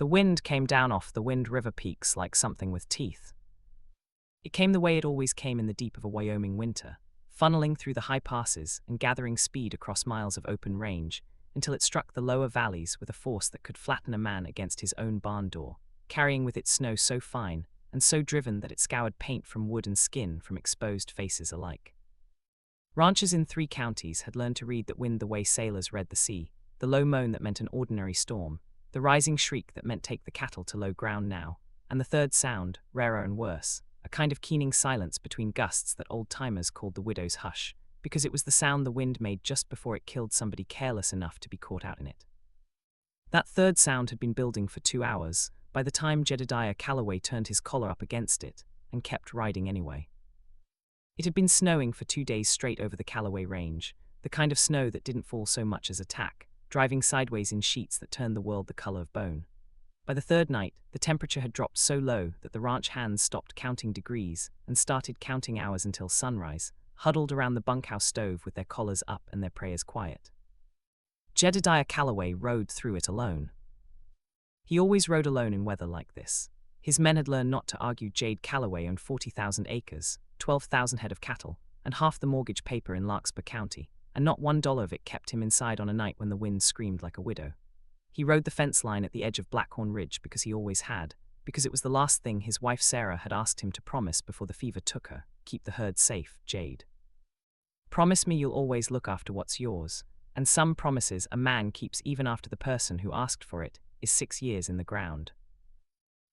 The wind came down off the Wind River peaks like something with teeth. It came the way it always came in the deep of a Wyoming winter, funneling through the high passes and gathering speed across miles of open range, until it struck the lower valleys with a force that could flatten a man against his own barn door, carrying with it snow so fine and so driven that it scoured paint from wood and skin from exposed faces alike. Ranchers in 3 counties had learned to read that wind the way sailors read the sea, the low moan that meant an ordinary storm, the rising shriek that meant take the cattle to low ground now, and the third sound, rarer and worse, a kind of keening silence between gusts that old-timers called the widow's hush, because it was the sound the wind made just before it killed somebody careless enough to be caught out in it. That third sound had been building for 2 hours, by the time Jedediah Calloway turned his collar up against it, and kept riding anyway. It had been snowing for 2 days straight over the Calloway Range, the kind of snow that didn't fall so much as a tack, driving sideways in sheets that turned the world the color of bone. By the third night, the temperature had dropped so low that the ranch hands stopped counting degrees and started counting hours until sunrise, huddled around the bunkhouse stove with their collars up and their prayers quiet. Jedediah Calloway rode through it alone. He always rode alone in weather like this. His men had learned not to argue. Jade Calloway owned 40,000 acres, 12,000 head of cattle, and half the mortgage paper in Larkspur County, and not $1 of it kept him inside on a night when the wind screamed like a widow. He rode the fence line at the edge of Blackhorn Ridge because he always had, because it was the last thing his wife Sarah had asked him to promise before the fever took her: keep the herd safe, Jade. Promise me you'll always look after what's yours, and some promises a man keeps even after the person who asked for it is 6 years in the ground.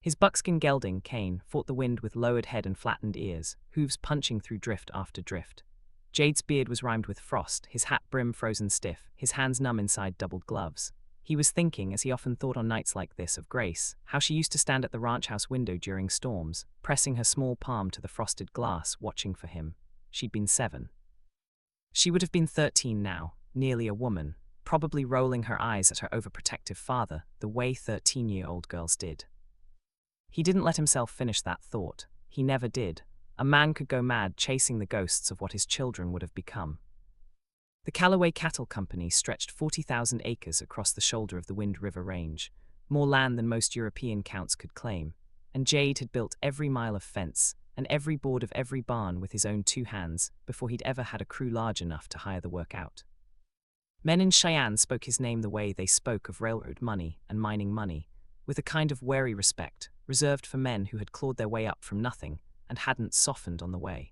His buckskin gelding, Kane, fought the wind with lowered head and flattened ears, hooves punching through drift after drift. Jade's beard was rimed with frost, his hat brim frozen stiff, his hands numb inside doubled gloves. He was thinking, as he often thought on nights like this, of Grace, how she used to stand at the ranch house window during storms, pressing her small palm to the frosted glass, watching for him. She'd been 7. She would have been 13 now, nearly a woman, probably rolling her eyes at her overprotective father, the way 13-year-old girls did. He didn't let himself finish that thought. He never did. A man could go mad chasing the ghosts of what his children would have become. The Calloway Cattle Company stretched 40,000 acres across the shoulder of the Wind River Range, more land than most European counts could claim, and Jade had built every mile of fence and every board of every barn with his own 2 hands before he'd ever had a crew large enough to hire the work out. Men in Cheyenne spoke his name the way they spoke of railroad money and mining money, with a kind of wary respect, reserved for men who had clawed their way up from nothing and hadn't softened on the way.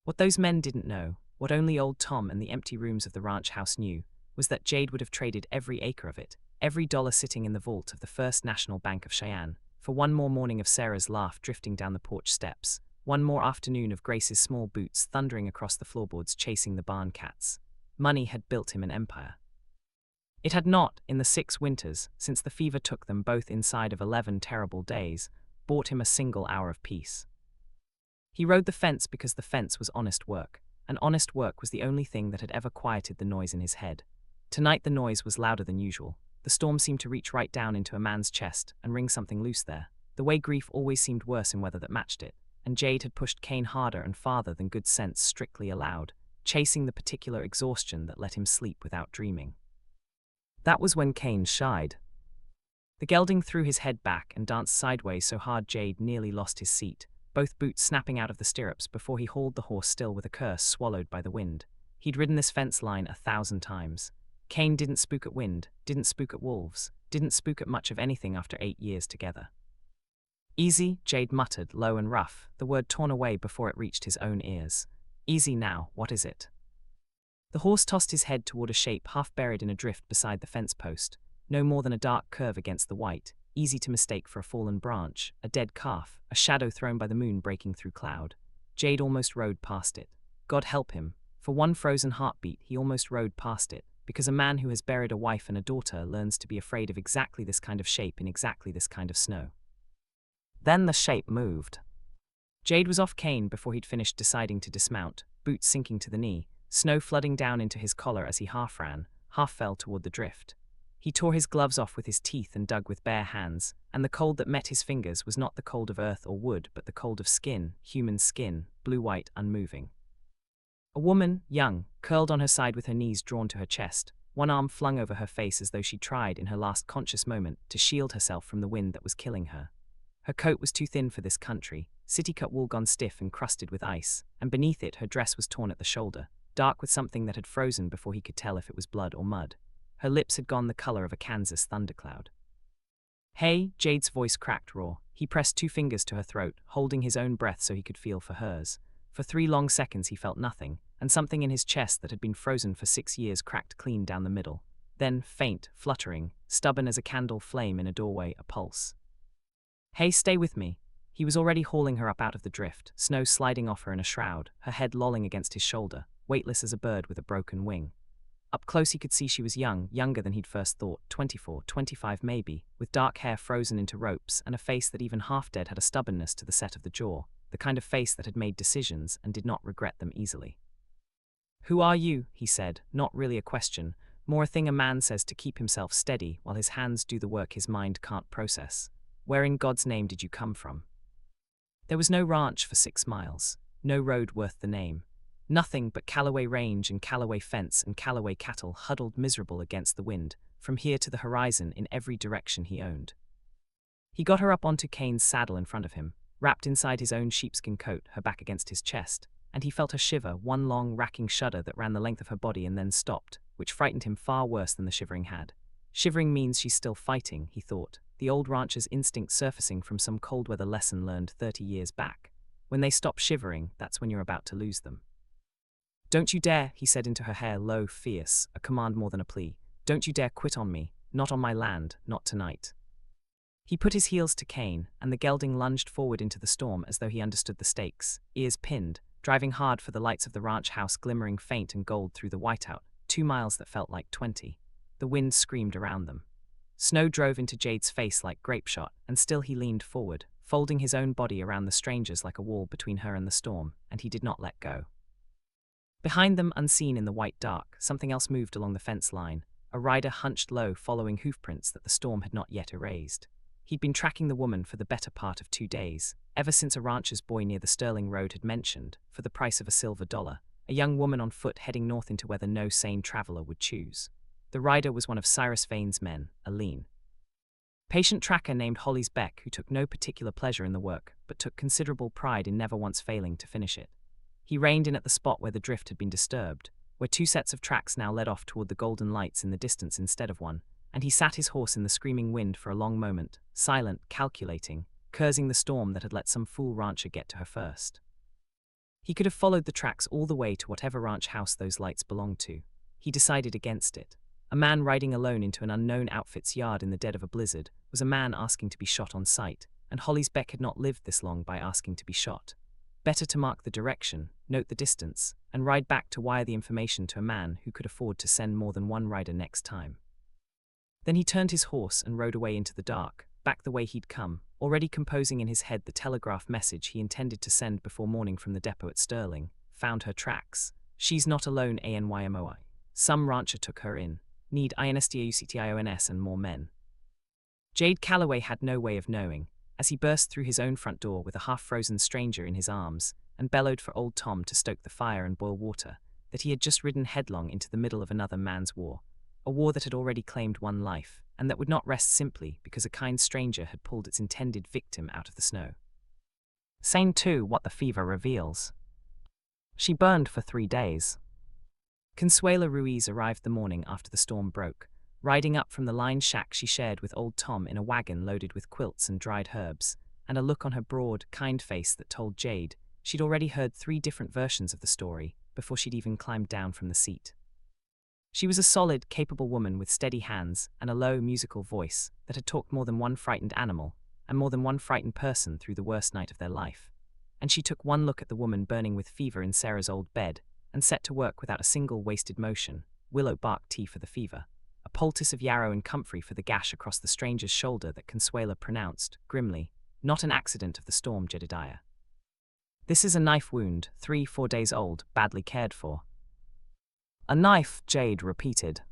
What those men didn't know, what only old Tom and the empty rooms of the ranch house knew, was that Jade would have traded every acre of it, every dollar sitting in the vault of the First National Bank of Cheyenne, for one more morning of Sarah's laugh drifting down the porch steps, one more afternoon of Grace's small boots thundering across the floorboards chasing the barn cats. Money had built him an empire. It had not, in the 6 winters, since the fever took them both inside of 11 terrible days, bought him a single hour of peace. He rode the fence because the fence was honest work, and honest work was the only thing that had ever quieted the noise in his head. Tonight the noise was louder than usual. The storm seemed to reach right down into a man's chest and wring something loose there, the way grief always seemed worse in weather that matched it, and Jade had pushed Kane harder and farther than good sense strictly allowed, chasing the particular exhaustion that let him sleep without dreaming. That was when Kane shied. The gelding threw his head back and danced sideways so hard Jade nearly lost his seat, both boots snapping out of the stirrups before he hauled the horse still with a curse swallowed by the wind. He'd ridden this fence line 1,000 times. Kane didn't spook at wind, didn't spook at wolves, didn't spook at much of anything after 8 years together. Easy, Jade muttered, low and rough, the word torn away before it reached his own ears. Easy now, what is it? The horse tossed his head toward a shape half buried in a drift beside the fence post, no more than a dark curve against the white, easy to mistake for a fallen branch, a dead calf, a shadow thrown by the moon breaking through cloud. Jade almost rode past it. God help him. For one frozen heartbeat he almost rode past it, because a man who has buried a wife and a daughter learns to be afraid of exactly this kind of shape in exactly this kind of snow. Then the shape moved. Jade was off Kane before he'd finished deciding to dismount, boots sinking to the knee, snow flooding down into his collar as he half ran, half fell toward the drift. He tore his gloves off with his teeth and dug with bare hands, and the cold that met his fingers was not the cold of earth or wood but the cold of skin, human skin, blue-white, unmoving. A woman, young, curled on her side with her knees drawn to her chest, one arm flung over her face as though she tried, in her last conscious moment, to shield herself from the wind that was killing her. Her coat was too thin for this country, city-cut wool gone stiff and crusted with ice, and beneath it her dress was torn at the shoulder, dark with something that had frozen before he could tell if it was blood or mud. Her lips had gone the color of a Kansas thundercloud. "Hey," Jade's voice cracked raw. He pressed 2 fingers to her throat, holding his own breath so he could feel for hers. For 3 long seconds he felt nothing, and something in his chest that had been frozen for 6 years cracked clean down the middle. Then, faint, fluttering, stubborn as a candle flame in a doorway, a pulse. "Hey, stay with me." He was already hauling her up out of the drift, snow sliding off her in a shroud, her head lolling against his shoulder, weightless as a bird with a broken wing. Up close he could see she was young, younger than he'd first thought, 24, 25 maybe, with dark hair frozen into ropes and a face that even half-dead had a stubbornness to the set of the jaw, the kind of face that had made decisions and did not regret them easily. "Who are you?" he said, not really a question, more a thing a man says to keep himself steady while his hands do the work his mind can't process. "Where in God's name did you come from?" There was no ranch for 6 miles, no road worth the name. Nothing but Callaway Range and Callaway Fence and Callaway cattle huddled miserable against the wind, from here to the horizon in every direction he owned. He got her up onto Kane's saddle in front of him, wrapped inside his own sheepskin coat, her back against his chest, and he felt her shiver, one long, racking shudder that ran the length of her body and then stopped, which frightened him far worse than the shivering had. Shivering means she's still fighting, he thought, the old rancher's instinct surfacing from some cold-weather lesson learned 30 years back. When they stop shivering, that's when you're about to lose them. "Don't you dare," he said into her hair, low, fierce, a command more than a plea. "Don't you dare quit on me, not on my land, not tonight." He put his heels to Kane, and the gelding lunged forward into the storm as though he understood the stakes, ears pinned, driving hard for the lights of the ranch house glimmering faint and gold through the whiteout, 2 miles that felt like 20. The wind screamed around them. Snow drove into Jade's face like grape shot, and still he leaned forward, folding his own body around the stranger's like a wall between her and the storm, and he did not let go. Behind them, unseen in the white dark, something else moved along the fence line, a rider hunched low following hoofprints that the storm had not yet erased. He'd been tracking the woman for the better part of 2 days, ever since a rancher's boy near the Sterling Road had mentioned, for the price of a silver dollar, a young woman on foot heading north into where no sane traveler would choose. The rider was one of Cyrus Vane's men, a lean, patient tracker named Hollis Beck, who took no particular pleasure in the work, but took considerable pride in never once failing to finish it. He reined in at the spot where the drift had been disturbed, where 2 sets of tracks now led off toward the golden lights in the distance instead of one, and he sat his horse in the screaming wind for a long moment, silent, calculating, cursing the storm that had let some fool rancher get to her first. He could have followed the tracks all the way to whatever ranch house those lights belonged to. He decided against it. A man riding alone into an unknown outfit's yard in the dead of a blizzard was a man asking to be shot on sight, and Hollis Beck had not lived this long by asking to be shot. Better to mark the direction, note the distance, and ride back to wire the information to a man who could afford to send more than one rider next time. Then he turned his horse and rode away into the dark, back the way he'd come, already composing in his head the telegraph message he intended to send before morning from the depot at Sterling. "Found her tracks. She's not alone, ANYMOI. Some rancher took her in. Need INSTAUCTIONS and more men." Jade Callaway had no way of knowing, as he burst through his own front door with a half-frozen stranger in his arms, and bellowed for old Tom to stoke the fire and boil water, that he had just ridden headlong into the middle of another man's war, a war that had already claimed 1 life, and that would not rest simply because a kind stranger had pulled its intended victim out of the snow. Same too, what the fever reveals. She burned for 3 days. Consuela Ruiz arrived the morning after the storm broke, riding up from the lined shack she shared with old Tom in a wagon loaded with quilts and dried herbs, and a look on her broad, kind face that told Jade she'd already heard 3 different versions of the story before she'd even climbed down from the seat. She was a solid, capable woman with steady hands and a low, musical voice that had talked more than one frightened animal and more than one frightened person through the worst night of their life. And she took one look at the woman burning with fever in Sarah's old bed and set to work without a single wasted motion. Willow bark tea for the fever, a poultice of yarrow and comfrey for the gash across the stranger's shoulder that Consuela pronounced, grimly, "Not an accident of the storm, Jedediah. This is a knife wound, 3-4 days old, badly cared for." "A knife," Jade repeated.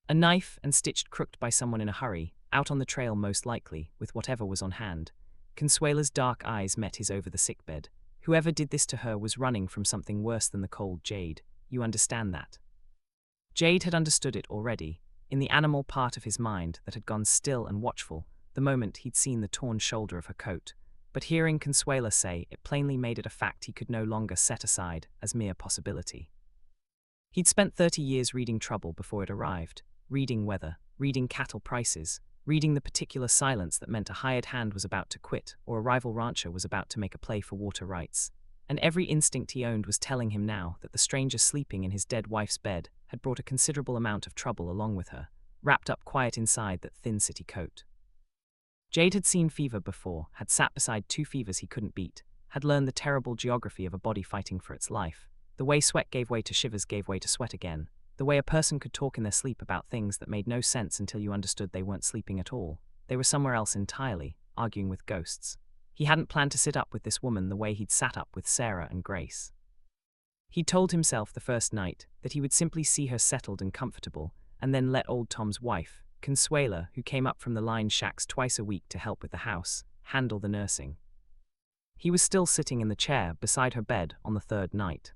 A knife, and stitched crooked by someone in a hurry, out on the trail most likely, with whatever was on hand. Consuela's dark eyes met his over the sickbed. Whoever did this to her was running from something worse than the cold, Jade. You understand that? Jade had understood it already, in the animal part of his mind that had gone still and watchful the moment he'd seen the torn shoulder of her coat, but hearing Consuela say it plainly made it a fact he could no longer set aside as mere possibility. He'd spent 30 years reading trouble before it arrived, reading weather, reading cattle prices, reading the particular silence that meant a hired hand was about to quit or a rival rancher was about to make a play for water rights, and every instinct he owned was telling him now that the stranger sleeping in his dead wife's bed had brought a considerable amount of trouble along with her, wrapped up quiet inside that thin city coat. Jade had seen fever before, had sat beside two fevers he couldn't beat, had learned the terrible geography of a body fighting for its life, the way sweat gave way to shivers gave way to sweat again, the way a person could talk in their sleep about things that made no sense until you understood they weren't sleeping at all. They were somewhere else entirely, arguing with ghosts. He hadn't planned to sit up with this woman the way he'd sat up with Sarah and Grace. He'd told himself the first night that he would simply see her settled and comfortable, and then let old Tom's wife, Consuela, who came up from the line shacks twice a week to help with the house, handle the nursing. He was still sitting in the chair beside her bed on the third night.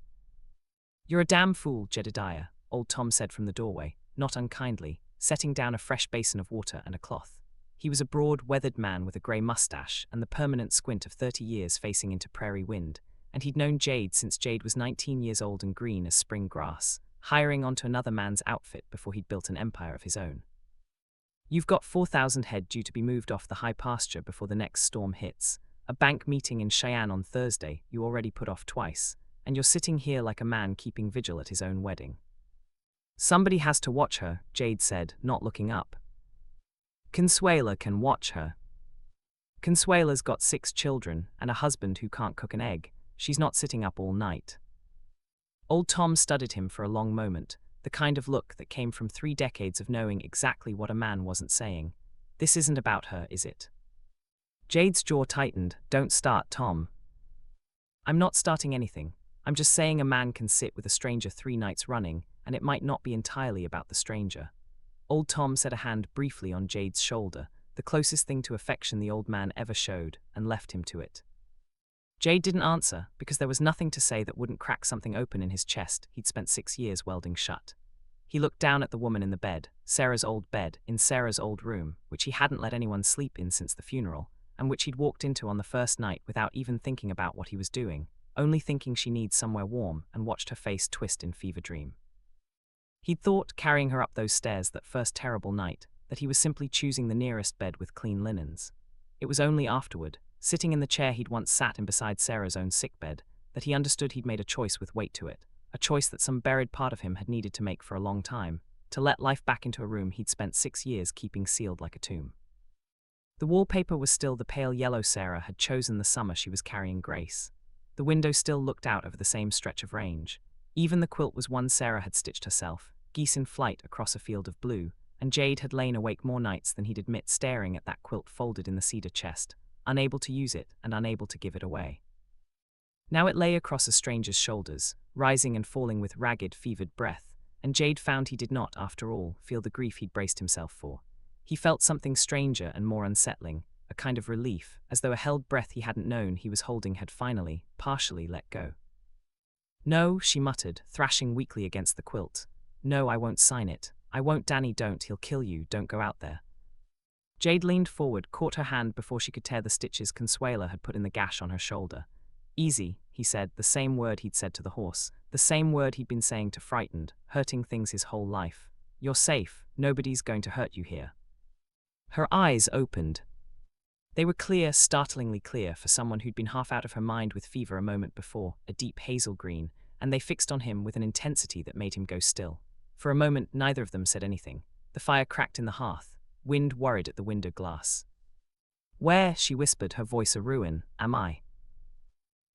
"You're a damn fool, Jedediah," old Tom said from the doorway, not unkindly, setting down a fresh basin of water and a cloth. He was a broad, weathered man with a grey mustache and the permanent squint of 30 years facing into prairie wind, and he'd known Jade since Jade was 19 years old and green as spring grass, hiring onto another man's outfit before he'd built an empire of his own. "You've got 4,000 head due to be moved off the high pasture before the next storm hits, a bank meeting in Cheyenne on Thursday you already put off twice, and you're sitting here like a man keeping vigil at his own wedding." "Somebody has to watch her," Jade said, not looking up. "Consuela can watch her. Consuela's got 6 children and a husband who can't cook an egg. She's not sitting up all night." Old Tom studied him for a long moment, the kind of look that came from 3 decades of knowing exactly what a man wasn't saying. "This isn't about her, is it?" Jade's jaw tightened. "Don't start, Tom." "I'm not starting anything. I'm just saying a man can sit with a stranger 3 nights running, and it might not be entirely about the stranger." Old Tom set a hand briefly on Jade's shoulder, the closest thing to affection the old man ever showed, and left him to it. Jade didn't answer, because there was nothing to say that wouldn't crack something open in his chest he'd spent 6 years welding shut. He looked down at the woman in the bed, Sarah's old bed, in Sarah's old room, which he hadn't let anyone sleep in since the funeral, and which he'd walked into on the first night without even thinking about what he was doing, only thinking she needs somewhere warm, and watched her face twist in fever dream. He'd thought, carrying her up those stairs that first terrible night, that he was simply choosing the nearest bed with clean linens. It was only afterward, sitting in the chair he'd once sat in beside Sarah's own sickbed, that he understood he'd made a choice with weight to it, a choice that some buried part of him had needed to make for a long time, to let life back into a room he'd spent 6 years keeping sealed like a tomb. The wallpaper was still the pale yellow Sarah had chosen the summer she was carrying Grace. The window still looked out over the same stretch of range. Even the quilt was one Sarah had stitched herself, geese in flight across a field of blue, and Jade had lain awake more nights than he'd admit staring at that quilt folded in the cedar chest, unable to use it and unable to give it away. Now it lay across a stranger's shoulders, rising and falling with ragged, fevered breath, and Jade found he did not, after all, feel the grief he'd braced himself for. He felt something stranger and more unsettling, a kind of relief, as though a held breath he hadn't known he was holding had finally, partially let go. "No," she muttered, thrashing weakly against the quilt. "No, I won't sign it. I won't, Danny, don't, he'll kill you, don't go out there." Jade leaned forward, caught her hand before she could tear the stitches Consuela had put in the gash on her shoulder. "Easy," he said, the same word he'd said to the horse, the same word he'd been saying to Frightened, hurting things his whole life. "You're safe, nobody's going to hurt you here." Her eyes opened. They were clear, startlingly clear for someone who'd been half out of her mind with fever a moment before, a deep hazel green, and they fixed on him with an intensity that made him go still. For a moment, neither of them said anything. The fire cracked in the hearth. Wind worried at the window glass. "Where," she whispered, her voice a ruin, "am I?"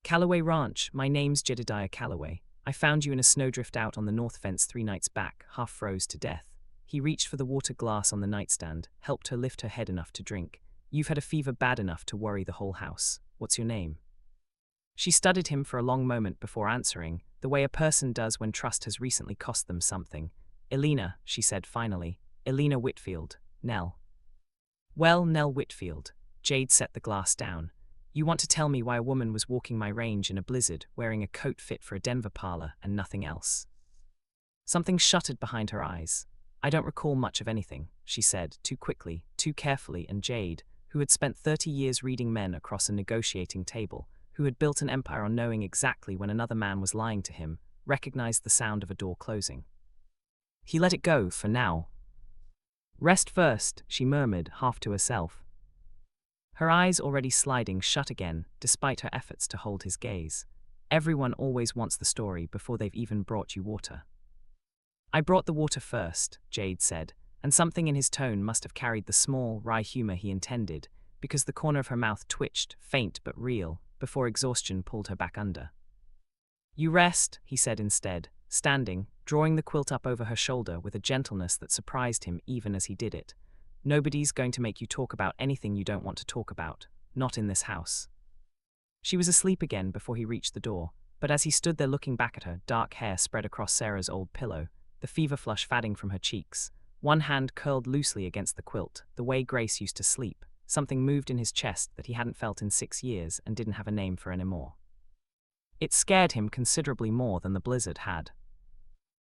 "Callaway Ranch. My name's Jedediah Callaway. I found you in a snowdrift out on the north fence 3 nights back, half froze to death." He reached for the water glass on the nightstand, helped her lift her head enough to drink. "You've had a fever bad enough to worry the whole house. What's your name?" She studied him for a long moment before answering, the way a person does when trust has recently cost them something. "Elena," she said finally. "Elena Whitfield. Nell." "Well, Nell Whitfield." Jade set the glass down. "You want to tell me why a woman was walking my range in a blizzard, wearing a coat fit for a Denver parlor and nothing else?" Something shuttered behind her eyes. I don't recall much of anything, she said, too quickly, too carefully, and Jade, who had spent 30 years reading men across a negotiating table, who had built an empire on knowing exactly when another man was lying to him, recognized the sound of a door closing. He let it go, for now. Rest first, she murmured, half to herself. Her eyes already sliding shut again, despite her efforts to hold his gaze. Everyone always wants the story before they've even brought you water. I brought the water first, Jade said, and something in his tone must have carried the small, wry humor he intended, because the corner of her mouth twitched, faint but real, before exhaustion pulled her back under. You rest, he said instead, standing, drawing the quilt up over her shoulder with a gentleness that surprised him even as he did it. Nobody's going to make you talk about anything you don't want to talk about, not in this house. She was asleep again before he reached the door, but as he stood there looking back at her, dark hair spread across Sarah's old pillow, the fever flush fading from her cheeks, one hand curled loosely against the quilt, the way Grace used to sleep. Something moved in his chest that he hadn't felt in 6 years and didn't have a name for anymore. It scared him considerably more than the blizzard had.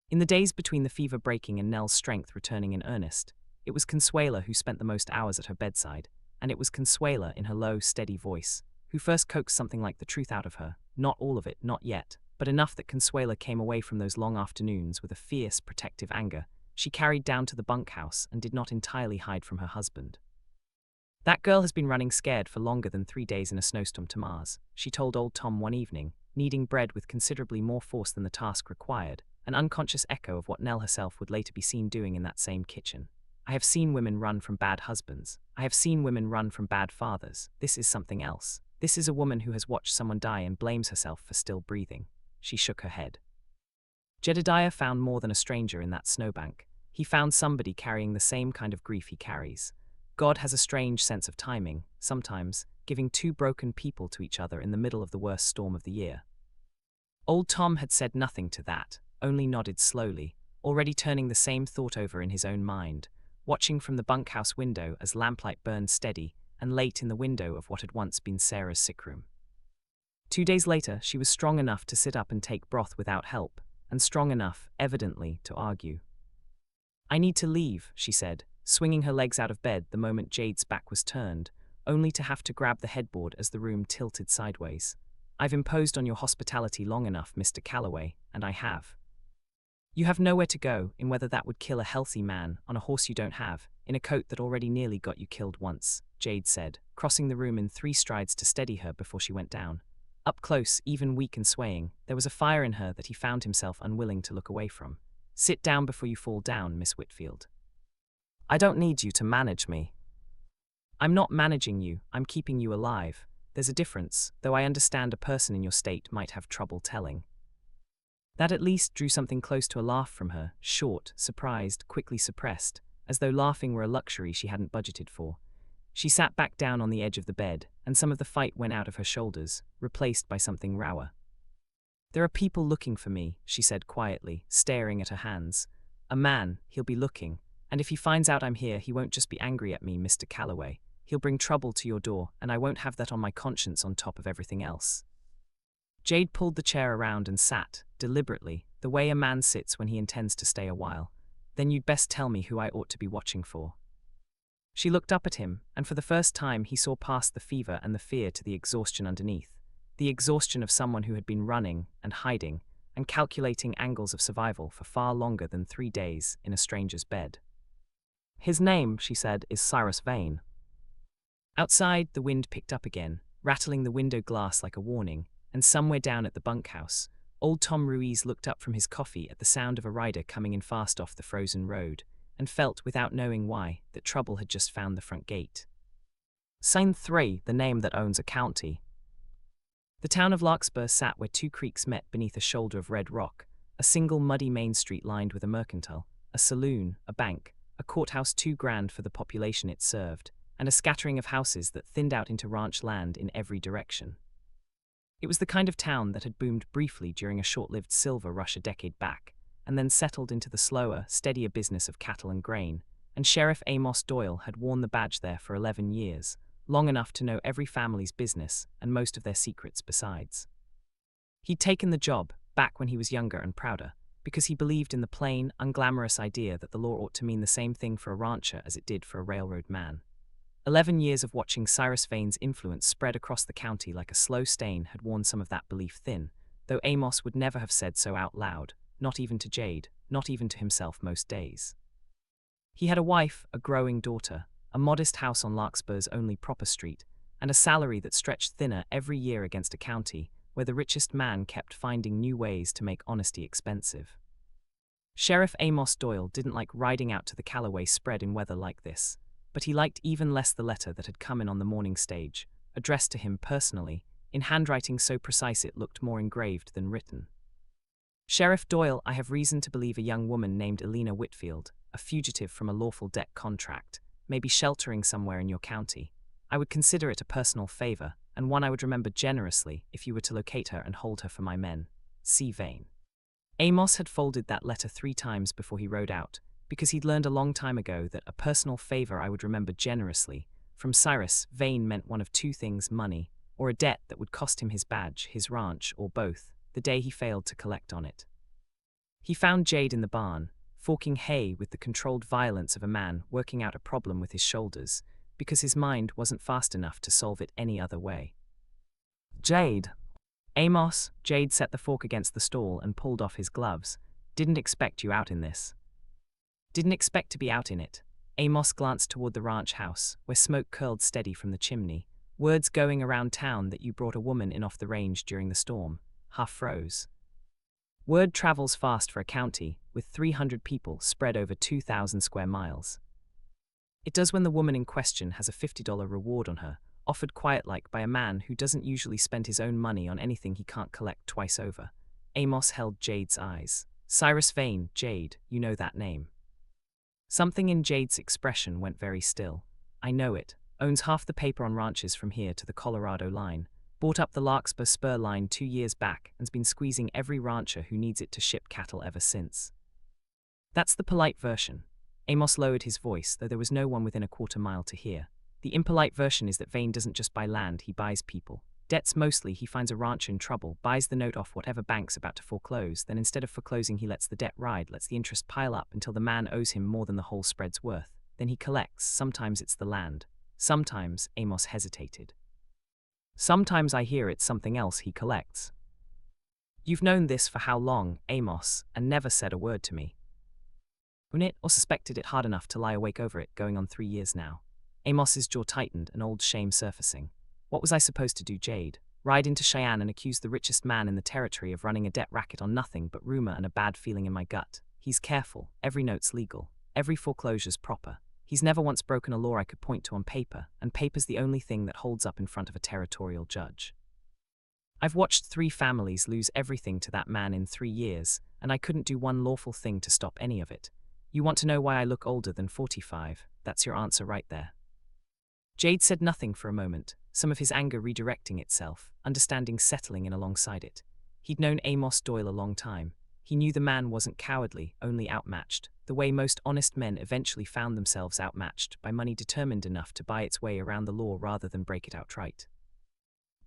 In the days between the fever breaking and Nell's strength returning in earnest, it was Consuela who spent the most hours at her bedside, and it was Consuela in her low, steady voice, who first coaxed something like the truth out of her, not all of it, not yet, but enough that Consuela came away from those long afternoons with a fierce, protective anger she carried down to the bunkhouse and did not entirely hide from her husband. That girl has been running scared for longer than 3 days in a snowstorm to Mars, she told old Tom one evening, kneading bread with considerably more force than the task required, an unconscious echo of what Nell herself would later be seen doing in that same kitchen. I have seen women run from bad husbands. I have seen women run from bad fathers. This is something else. This is a woman who has watched someone die and blames herself for still breathing. She shook her head. Jedediah found more than a stranger in that snowbank. He found somebody carrying the same kind of grief he carries. God has a strange sense of timing, sometimes, giving 2 broken people to each other in the middle of the worst storm of the year. Old Tom had said nothing to that, only nodded slowly, already turning the same thought over in his own mind, watching from the bunkhouse window as lamplight burned steady and late in the window of what had once been Sarah's sick room. 2 days later, she was strong enough to sit up and take broth without help, and strong enough, evidently, to argue. I need to leave, she said, swinging her legs out of bed the moment Jade's back was turned, only to have to grab the headboard as the room tilted sideways. I've imposed on your hospitality long enough, Mr. Calloway, and I have. You have nowhere to go, in whether that would kill a healthy man, on a horse you don't have, in a coat that already nearly got you killed once, Jade said, crossing the room in 3 strides to steady her before she went down. Up close, even weak and swaying, there was a fire in her that he found himself unwilling to look away from. Sit down before you fall down, Miss Whitfield. I don't need you to manage me. I'm not managing you, I'm keeping you alive. There's a difference, though I understand a person in your state might have trouble telling. That at least drew something close to a laugh from her, short, surprised, quickly suppressed, as though laughing were a luxury she hadn't budgeted for. She sat back down on the edge of the bed, and some of the fight went out of her shoulders, replaced by something rower. There are people looking for me, she said quietly, staring at her hands. A man, he'll be looking, and if he finds out I'm here, he won't just be angry at me, Mr. Calloway. He'll bring trouble to your door, and I won't have that on my conscience on top of everything else. Jade pulled the chair around and sat, deliberately, the way a man sits when he intends to stay a while. Then you'd best tell me who I ought to be watching for. She looked up at him, and for the first time he saw past the fever and the fear to the exhaustion underneath. The exhaustion of someone who had been running and hiding and calculating angles of survival for far longer than 3 days in a stranger's bed. His name, she said, is Cyrus Vane. Outside, the wind picked up again, rattling the window glass like a warning, and somewhere down at the bunkhouse, old Tom Ruiz looked up from his coffee at the sound of a rider coming in fast off the frozen road, and felt, without knowing why, that trouble had just found the front gate. Sign 3, the name that owns a county. The town of Larkspur sat where 2 creeks met beneath a shoulder of red rock, a single muddy main street lined with a mercantile, a saloon, a bank, a courthouse too grand for the population it served, and a scattering of houses that thinned out into ranch land in every direction. It was the kind of town that had boomed briefly during a short-lived silver rush a decade back, and then settled into the slower, steadier business of cattle and grain, and Sheriff Amos Doyle had worn the badge there for 11 years, long enough to know every family's business and most of their secrets besides. He'd taken the job, back when he was younger and prouder, because he believed in the plain, unglamorous idea that the law ought to mean the same thing for a rancher as it did for a railroad man. 11 years of watching Cyrus Vane's influence spread across the county like a slow stain had worn some of that belief thin, though Amos would never have said so out loud, not even to Jade, not even to himself most days. He had a wife, a growing daughter, a modest house on Larkspur's only proper street, and a salary that stretched thinner every year against a county where the richest man kept finding new ways to make honesty expensive. Sheriff Amos Doyle didn't like riding out to the Callaway spread in weather like this, but he liked even less the letter that had come in on the morning stage, addressed to him personally, in handwriting so precise it looked more engraved than written. Sheriff Doyle, I have reason to believe a young woman named Elena Whitfield, a fugitive from a lawful debt contract, may be sheltering somewhere in your county. I would consider it a personal favor, and one I would remember generously if you were to locate her and hold her for my men. C. Vane. Amos had folded that letter 3 times before he rode out, because he'd learned a long time ago that a personal favor I would remember generously, from Cyrus Vane meant one of 2 things: money, or a debt that would cost him his badge, his ranch, or both, the day he failed to collect on it. He found Jade in the barn, forking hay with the controlled violence of a man working out a problem with his shoulders, because his mind wasn't fast enough to solve it any other way. Jade. Amos, Jade set the fork against the stall and pulled off his gloves. Didn't expect you out in this. Didn't expect to be out in it. Amos glanced toward the ranch house, where smoke curled steady from the chimney. Words going around town that you brought a woman in off the range during the storm. Half froze. Word travels fast for a county, with 300 people spread over 2,000 square miles. It does when the woman in question has a $50 reward on her, offered quiet-like by a man who doesn't usually spend his own money on anything he can't collect twice over. Amos held Jade's eyes. Cyrus Vane, Jade, you know that name. Something in Jade's expression went very still. I know it. Owns half the paper on ranches from here to the Colorado line. Bought up the Larkspur Spur line 2 years back and's been squeezing every rancher who needs it to ship cattle ever since. That's the polite version. Amos lowered his voice, though there was no one within a quarter mile to hear. The impolite version is that Vane doesn't just buy land, he buys people. Debts mostly. He finds a rancher in trouble, buys the note off whatever bank's about to foreclose, then instead of foreclosing he lets the debt ride, lets the interest pile up until the man owes him more than the whole spread's worth. Then he collects. Sometimes it's the land. Sometimes, Amos hesitated. Sometimes I hear it's something else he collects. You've known this for how long, Amos, and never said a word to me? Own it, or suspected it hard enough to lie awake over it, going on 3 years now. Amos's jaw tightened, an old shame surfacing. What was I supposed to do, Jade? Ride into Cheyenne and accuse the richest man in the territory of running a debt racket on nothing but rumor and a bad feeling in my gut? He's careful, every note's legal, every foreclosure's proper. He's never once broken a law I could point to on paper, and paper's the only thing that holds up in front of a territorial judge. I've watched 3 families lose everything to that man in 3 years, and I couldn't do one lawful thing to stop any of it. You want to know why I look older than 45? That's your answer right there. Jade said nothing for a moment, some of his anger redirecting itself, understanding settling in alongside it. He'd known Amos Doyle a long time. He knew the man wasn't cowardly, only outmatched, the way most honest men eventually found themselves outmatched by money determined enough to buy its way around the law rather than break it outright.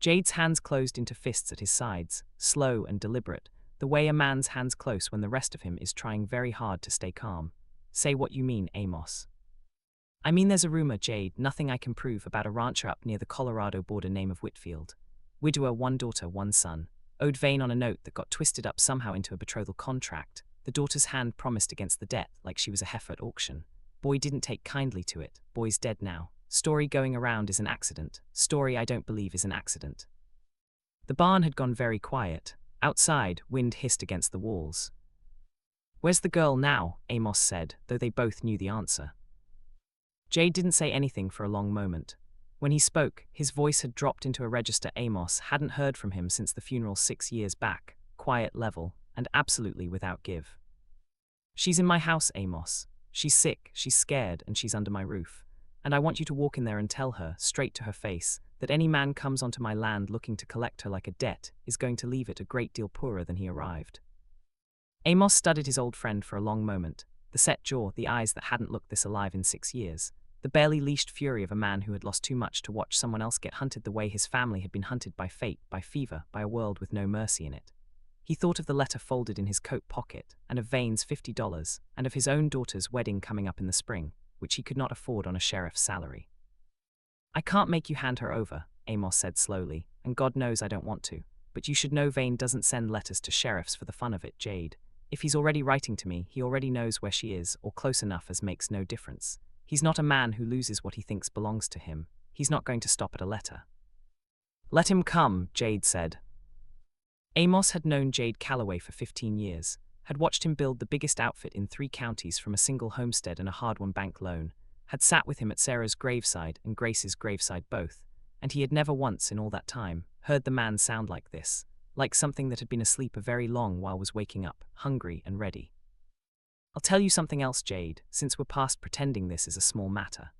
Jade's hands closed into fists at his sides, slow and deliberate, the way a man's hands close when the rest of him is trying very hard to stay calm. Say what you mean, Amos. I mean, there's a rumor, Jade, nothing I can prove, about a rancher up near the Colorado border name of Whitfield. Widower, 1 daughter, 1 son. Owed Vane on a note that got twisted up somehow into a betrothal contract. The daughter's hand promised against the debt, like she was a heifer at auction. Boy didn't take kindly to it. Boy's dead now. Story going around is an accident. Story I don't believe is an accident. The barn had gone very quiet. Outside, wind hissed against the walls. Where's the girl now? Amos said, though they both knew the answer. Jade didn't say anything for a long moment. When he spoke, his voice had dropped into a register Amos hadn't heard from him since the funeral 6 years back, quiet, level, and absolutely without give. She's in my house, Amos. She's sick, she's scared, and she's under my roof. And I want you to walk in there and tell her, straight to her face, that any man comes onto my land looking to collect her like a debt is going to leave it a great deal poorer than he arrived. Amos studied his old friend for a long moment, the set jaw, the eyes that hadn't looked this alive in 6 years, the barely leashed fury of a man who had lost too much to watch someone else get hunted the way his family had been hunted by fate, by fever, by a world with no mercy in it. He thought of the letter folded in his coat pocket, and of Vane's $50, and of his own daughter's wedding coming up in the spring, which he could not afford on a sheriff's salary. "I can't make you hand her over," Amos said slowly, "and God knows I don't want to. But you should know Vane doesn't send letters to sheriffs for the fun of it, Jade. If he's already writing to me, he already knows where she is, or close enough as makes no difference. He's not a man who loses what he thinks belongs to him. He's not going to stop at a letter." "Let him come," Jade said. Amos had known Jade Calloway for 15 years, had watched him build the biggest outfit in 3 counties from a single homestead and a hard-won bank loan, had sat with him at Sarah's graveside and Grace's graveside both, and he had never once in all that time heard the man sound like this, like something that had been asleep a very long while was waking up, hungry and ready. "I'll tell you something else, Jade, since we're past pretending this is a small matter."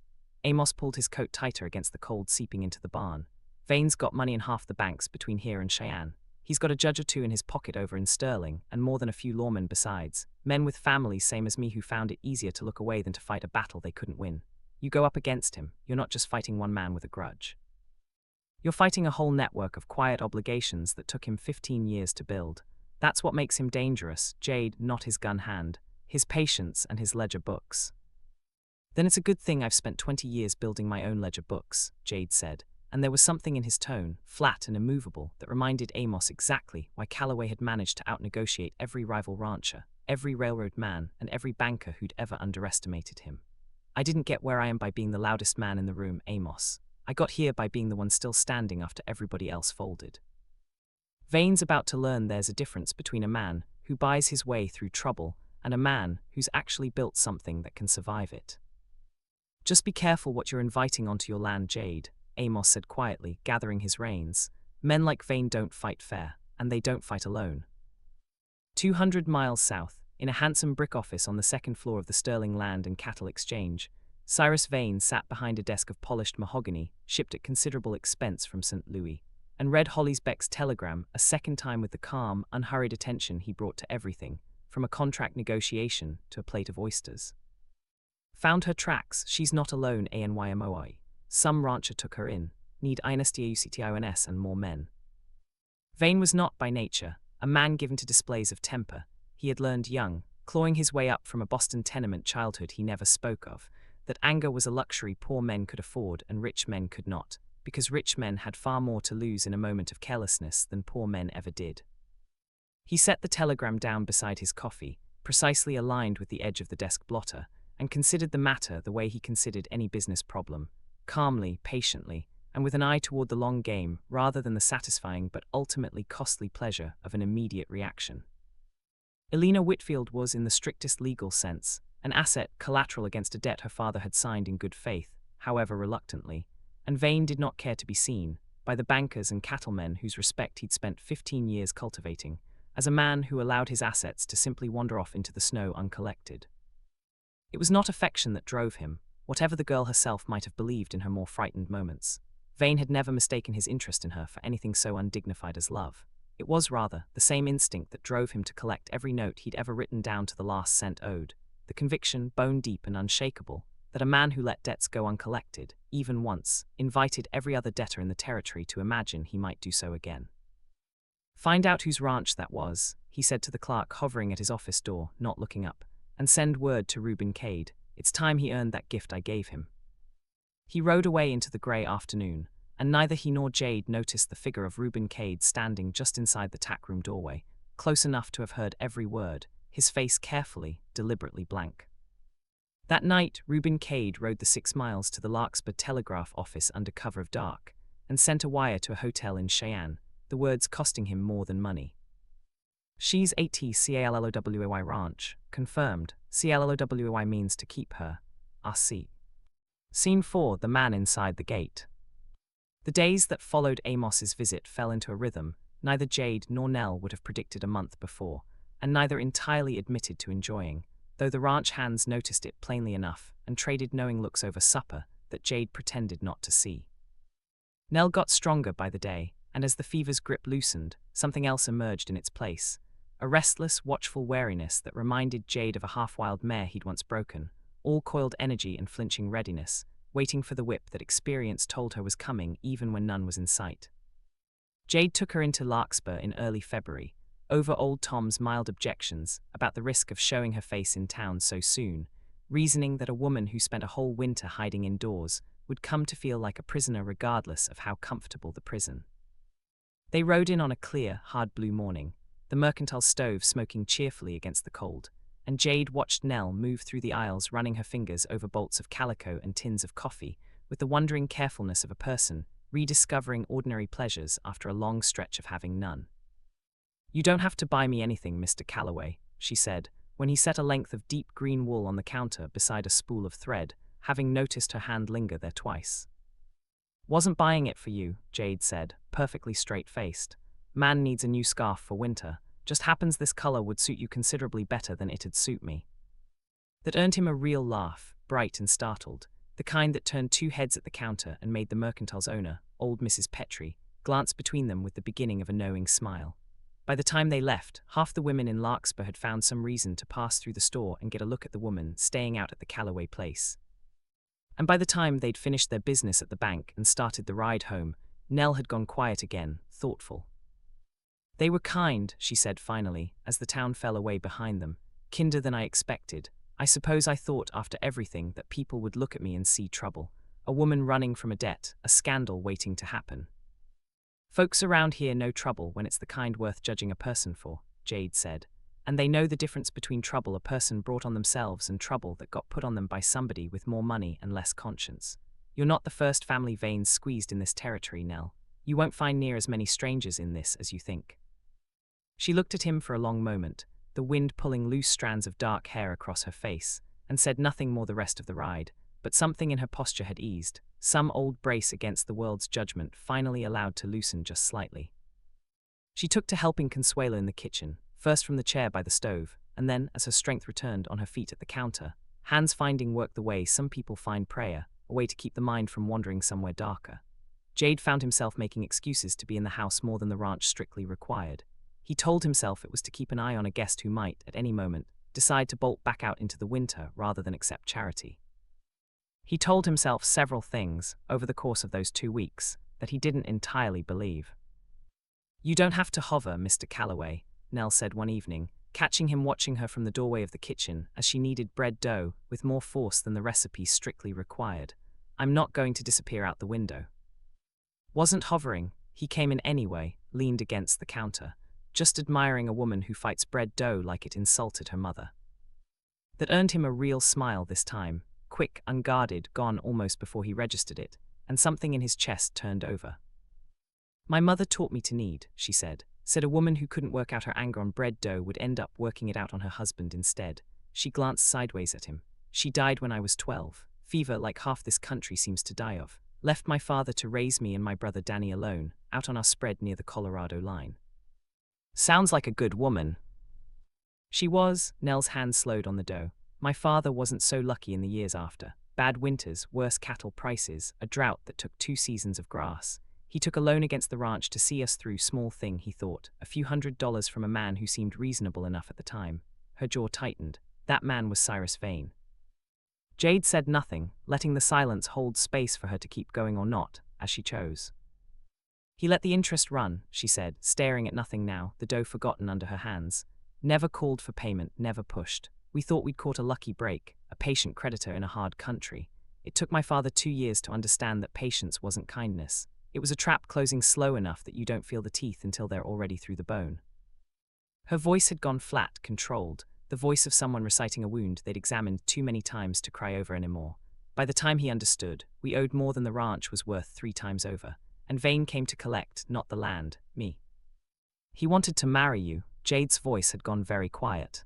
Amos pulled his coat tighter against the cold seeping into the barn. "Vane's got money in half the banks between here and Cheyenne. He's got a judge or 2 in his pocket over in Sterling, and more than a few lawmen besides, men with families same as me who found it easier to look away than to fight a battle they couldn't win. You go up against him, you're not just fighting one man with a grudge. You're fighting a whole network of quiet obligations that took him 15 years to build. That's what makes him dangerous, Jade, not his gun hand, his patience and his ledger books." "Then it's a good thing I've spent 20 years building my own ledger books," Jade said, and there was something in his tone, flat and immovable, that reminded Amos exactly why Calloway had managed to outnegotiate every rival rancher, every railroad man, and every banker who'd ever underestimated him. "I didn't get where I am by being the loudest man in the room, Amos. I got here by being the one still standing after everybody else folded." Vane's about to learn there's a difference between a man who buys his way through trouble and a man who's actually built something that can survive it. "Just be careful what you're inviting onto your land, Jade," Amos said quietly, gathering his reins. "Men like Vane don't fight fair, and they don't fight alone." 200 miles south, in a handsome brick office on the 2nd floor of the Sterling Land and Cattle Exchange, Cyrus Vane sat behind a desk of polished mahogany, shipped at considerable expense from St. Louis, and read Hollis Beck's telegram a second time with the calm, unhurried attention he brought to everything, from a contract negotiation to a plate of oysters. "Found her tracks, she's not alone, ANYMOI. Some rancher took her in, need INSTAUCTIONS and more men." Vane was not, by nature, a man given to displays of temper. He had learned young, clawing his way up from a Boston tenement childhood he never spoke of, that anger was a luxury poor men could afford and rich men could not, because rich men had far more to lose in a moment of carelessness than poor men ever did. He set the telegram down beside his coffee, precisely aligned with the edge of the desk blotter, and considered the matter the way he considered any business problem, calmly, patiently, and with an eye toward the long game rather than the satisfying but ultimately costly pleasure of an immediate reaction. Elena Whitfield was, in the strictest legal sense, an asset, collateral against a debt her father had signed in good faith, however reluctantly, and Vane did not care to be seen, by the bankers and cattlemen whose respect he'd spent 15 years cultivating, as a man who allowed his assets to simply wander off into the snow uncollected. It was not affection that drove him, whatever the girl herself might have believed in her more frightened moments. Vane had never mistaken his interest in her for anything so undignified as love. It was rather the same instinct that drove him to collect every note he'd ever written down to the last cent owed, the conviction, bone-deep and unshakable, that a man who let debts go uncollected, even once, invited every other debtor in the territory to imagine he might do so again. "Find out whose ranch that was," he said to the clerk hovering at his office door, not looking up, "and send word to Reuben Cade. It's time he earned that gift I gave him." He rode away into the grey afternoon, and neither he nor Jade noticed the figure of Reuben Cade standing just inside the tackroom doorway, close enough to have heard every word, his face carefully, deliberately blank. That night, Reuben Cade rode the 6 miles to the Larkspur telegraph office under cover of dark, and sent a wire to a hotel in Cheyenne, the words costing him more than money. "She's ATCALLOWAY ranch, confirmed. CALLOWAY means to keep her. RC." Scene 4, the man inside the gate. The days that followed Amos's visit fell into a rhythm neither Jade nor Nell would have predicted a month before, and neither entirely admitted to enjoying, though the ranch hands noticed it plainly enough and traded knowing looks over supper that Jade pretended not to see. Nell got stronger by the day, and as the fever's grip loosened, something else emerged in its place, a restless, watchful wariness that reminded Jade of a half-wild mare he'd once broken, all coiled energy and flinching readiness, waiting for the whip that experience told her was coming even when none was in sight. Jade took her into Larkspur in early February, over old Tom's mild objections about the risk of showing her face in town so soon, reasoning that a woman who spent a whole winter hiding indoors would come to feel like a prisoner regardless of how comfortable the prison. They rode in on a clear, hard blue morning, the mercantile stove smoking cheerfully against the cold, and Jade watched Nell move through the aisles, running her fingers over bolts of calico and tins of coffee, with the wondering carefulness of a person rediscovering ordinary pleasures after a long stretch of having none. "You don't have to buy me anything, Mr. Calloway," she said, when he set a length of deep green wool on the counter beside a spool of thread, having noticed her hand linger there twice. "Wasn't buying it for you," Jade said, perfectly straight-faced. "Man needs a new scarf for winter. Just happens this color would suit you considerably better than it'd suit me." That earned him a real laugh, bright and startled, the kind that turned two heads at the counter and made the mercantile's owner, old Mrs. Petrie, glance between them with the beginning of a knowing smile. By the time they left, half the women in Larkspur had found some reason to pass through the store and get a look at the woman staying out at the Calloway place. And by the time they'd finished their business at the bank and started the ride home, Nell had gone quiet again, thoughtful. "They were kind," she said finally, as the town fell away behind them, "kinder than I expected. I suppose I thought after everything that people would look at me and see trouble. A woman running from a debt, a scandal waiting to happen." "Folks around here know trouble when it's the kind worth judging a person for," Jade said. "And they know the difference between trouble a person brought on themselves and trouble that got put on them by somebody with more money and less conscience. You're not the first family veins squeezed in this territory, Nell. You won't find near as many strangers in this as you think." She looked at him for a long moment, the wind pulling loose strands of dark hair across her face, and said nothing more the rest of the ride, but something in her posture had eased, some old brace against the world's judgment finally allowed to loosen just slightly. She took to helping Consuelo in the kitchen, first from the chair by the stove, and then, as her strength returned, on her feet at the counter, hands finding work the way some people find prayer, a way to keep the mind from wandering somewhere darker. Jade found himself making excuses to be in the house more than the ranch strictly required. He told himself it was to keep an eye on a guest who might, at any moment, decide to bolt back out into the winter rather than accept charity. He told himself several things, over the course of those 2 weeks, that he didn't entirely believe. "You don't have to hover, Mr. Calloway," Nell said one evening, catching him watching her from the doorway of the kitchen as she kneaded bread dough with more force than the recipe strictly required. "I'm not going to disappear out the window." Wasn't hovering, he came in anyway, leaned against the counter, just admiring a woman who fights bread dough like it insulted her mother. That earned him a real smile this time, quick, unguarded, gone almost before he registered it, and something in his chest turned over. "My mother taught me to knead," she said a woman who couldn't work out her anger on bread dough would end up working it out on her husband instead. She glanced sideways at him. "She died when I was 12. Fever like half this country seems to die of. Left my father to raise me and my brother Danny alone, out on our spread near the Colorado line." "Sounds like a good woman." She was. Nell's hand slowed on the dough. "My father wasn't so lucky in the years after. Bad winters, worse cattle prices, a drought that took 2 seasons of grass. He took a loan against the ranch to see us through. Small thing, he thought, a few $100s from a man who seemed reasonable enough at the time." Her jaw tightened. That man was Cyrus Vane. Jade said nothing, letting the silence hold space for her to keep going or not, as she chose. "He let the interest run," she said, staring at nothing now, the dough forgotten under her hands. "Never called for payment, never pushed. We thought we'd caught a lucky break, a patient creditor in a hard country. It took my father 2 years to understand that patience wasn't kindness. It was a trap closing slow enough that you don't feel the teeth until they're already through the bone." Her voice had gone flat, controlled, the voice of someone reciting a wound they'd examined too many times to cry over anymore. By the time he understood, we owed more than the ranch was worth 3 times over, and Vane came to collect, not the land, me. "He wanted to marry you." Jade's voice had gone very quiet.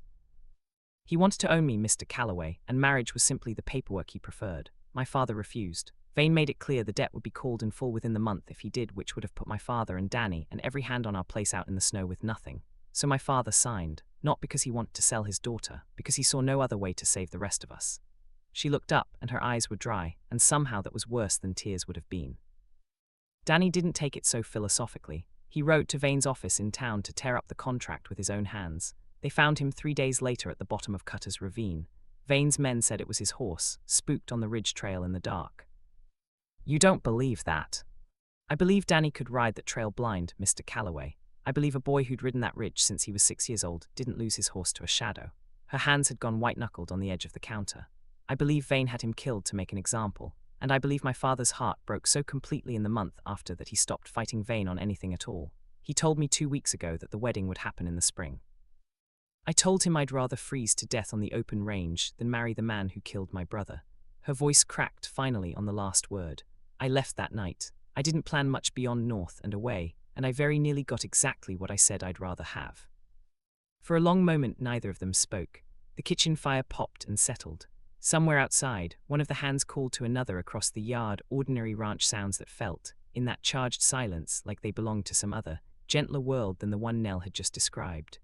"He wanted to own me, Mr. Calloway, and marriage was simply the paperwork he preferred. My father refused. Vane made it clear the debt would be called in full within the month if he did, which would have put my father and Danny and every hand on our place out in the snow with nothing. So my father signed, not because he wanted to sell his daughter, because he saw no other way to save the rest of us." She looked up, and her eyes were dry, and somehow that was worse than tears would have been. Danny didn't take it so philosophically. He wrote to Vane's office in town to tear up the contract with his own hands. They found him 3 days later at the bottom of Cutter's Ravine. Vane's men said it was his horse, spooked on the ridge trail in the dark. "You don't believe that?" "I believe Danny could ride that trail blind, Mr. Calloway. I believe a boy who'd ridden that ridge since he was 6 years old didn't lose his horse to a shadow. Her hands had gone white-knuckled on the edge of the counter. I believe Vane had him killed to make an example, and I believe my father's heart broke so completely in the month after that he stopped fighting Vane on anything at all. He told me 2 weeks ago that the wedding would happen in the spring. I told him I'd rather freeze to death on the open range than marry the man who killed my brother. Her voice cracked finally on the last word. I left that night. I didn't plan much beyond north and away, and I very nearly got exactly what I said I'd rather have. For a long moment neither of them spoke. The kitchen fire popped and settled. Somewhere outside, one of the hands called to another across the yard, ordinary ranch sounds that felt, in that charged silence, like they belonged to some other, gentler world than the one Nell had just described.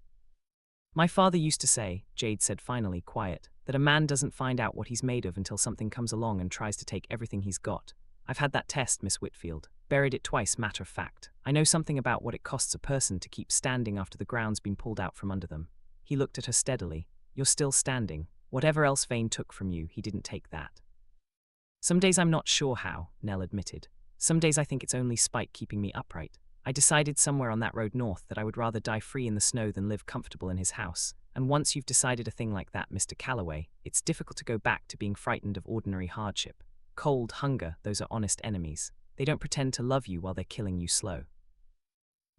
My father used to say, Jade said finally, quiet, that a man doesn't find out what he's made of until something comes along and tries to take everything he's got. I've had that test, Miss Whitfield. Buried it twice, matter of fact. I know something about what it costs a person to keep standing after the ground's been pulled out from under them. He looked at her steadily. You're still standing. Whatever else Vane took from you, he didn't take that. Some days I'm not sure how, Nell admitted. Some days I think it's only spite keeping me upright. I decided somewhere on that road north that I would rather die free in the snow than live comfortable in his house. And once you've decided a thing like that, Mr. Calloway, it's difficult to go back to being frightened of ordinary hardship. Cold, hunger, those are honest enemies. They don't pretend to love you while they're killing you slow.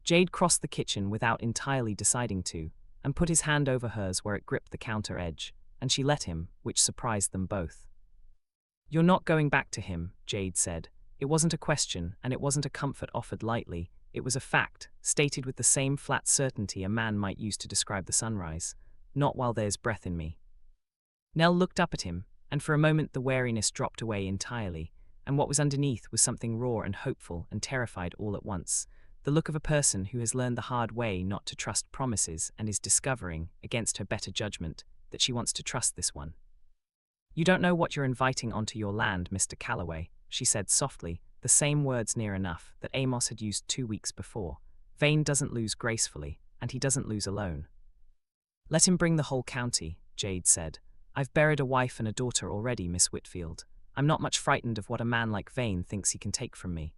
Jade crossed the kitchen without entirely deciding to, and put his hand over hers where it gripped the counter edge, and she let him, which surprised them both. You're not going back to him, Jade said. It wasn't a question, and it wasn't a comfort offered lightly. It was a fact, stated with the same flat certainty a man might use to describe the sunrise. Not while there's breath in me. Nell looked up at him, and for a moment the wariness dropped away entirely, and what was underneath was something raw and hopeful and terrified all at once. The look of a person who has learned the hard way not to trust promises and is discovering, against her better judgment, that she wants to trust this one. You don't know what you're inviting onto your land, Mr. Calloway, she said softly, the same words near enough that Amos had used 2 weeks before. Vane doesn't lose gracefully, and he doesn't lose alone. Let him bring the whole county, Jade said. I've buried a wife and a daughter already, Miss Whitfield. I'm not much frightened of what a man like Vane thinks he can take from me.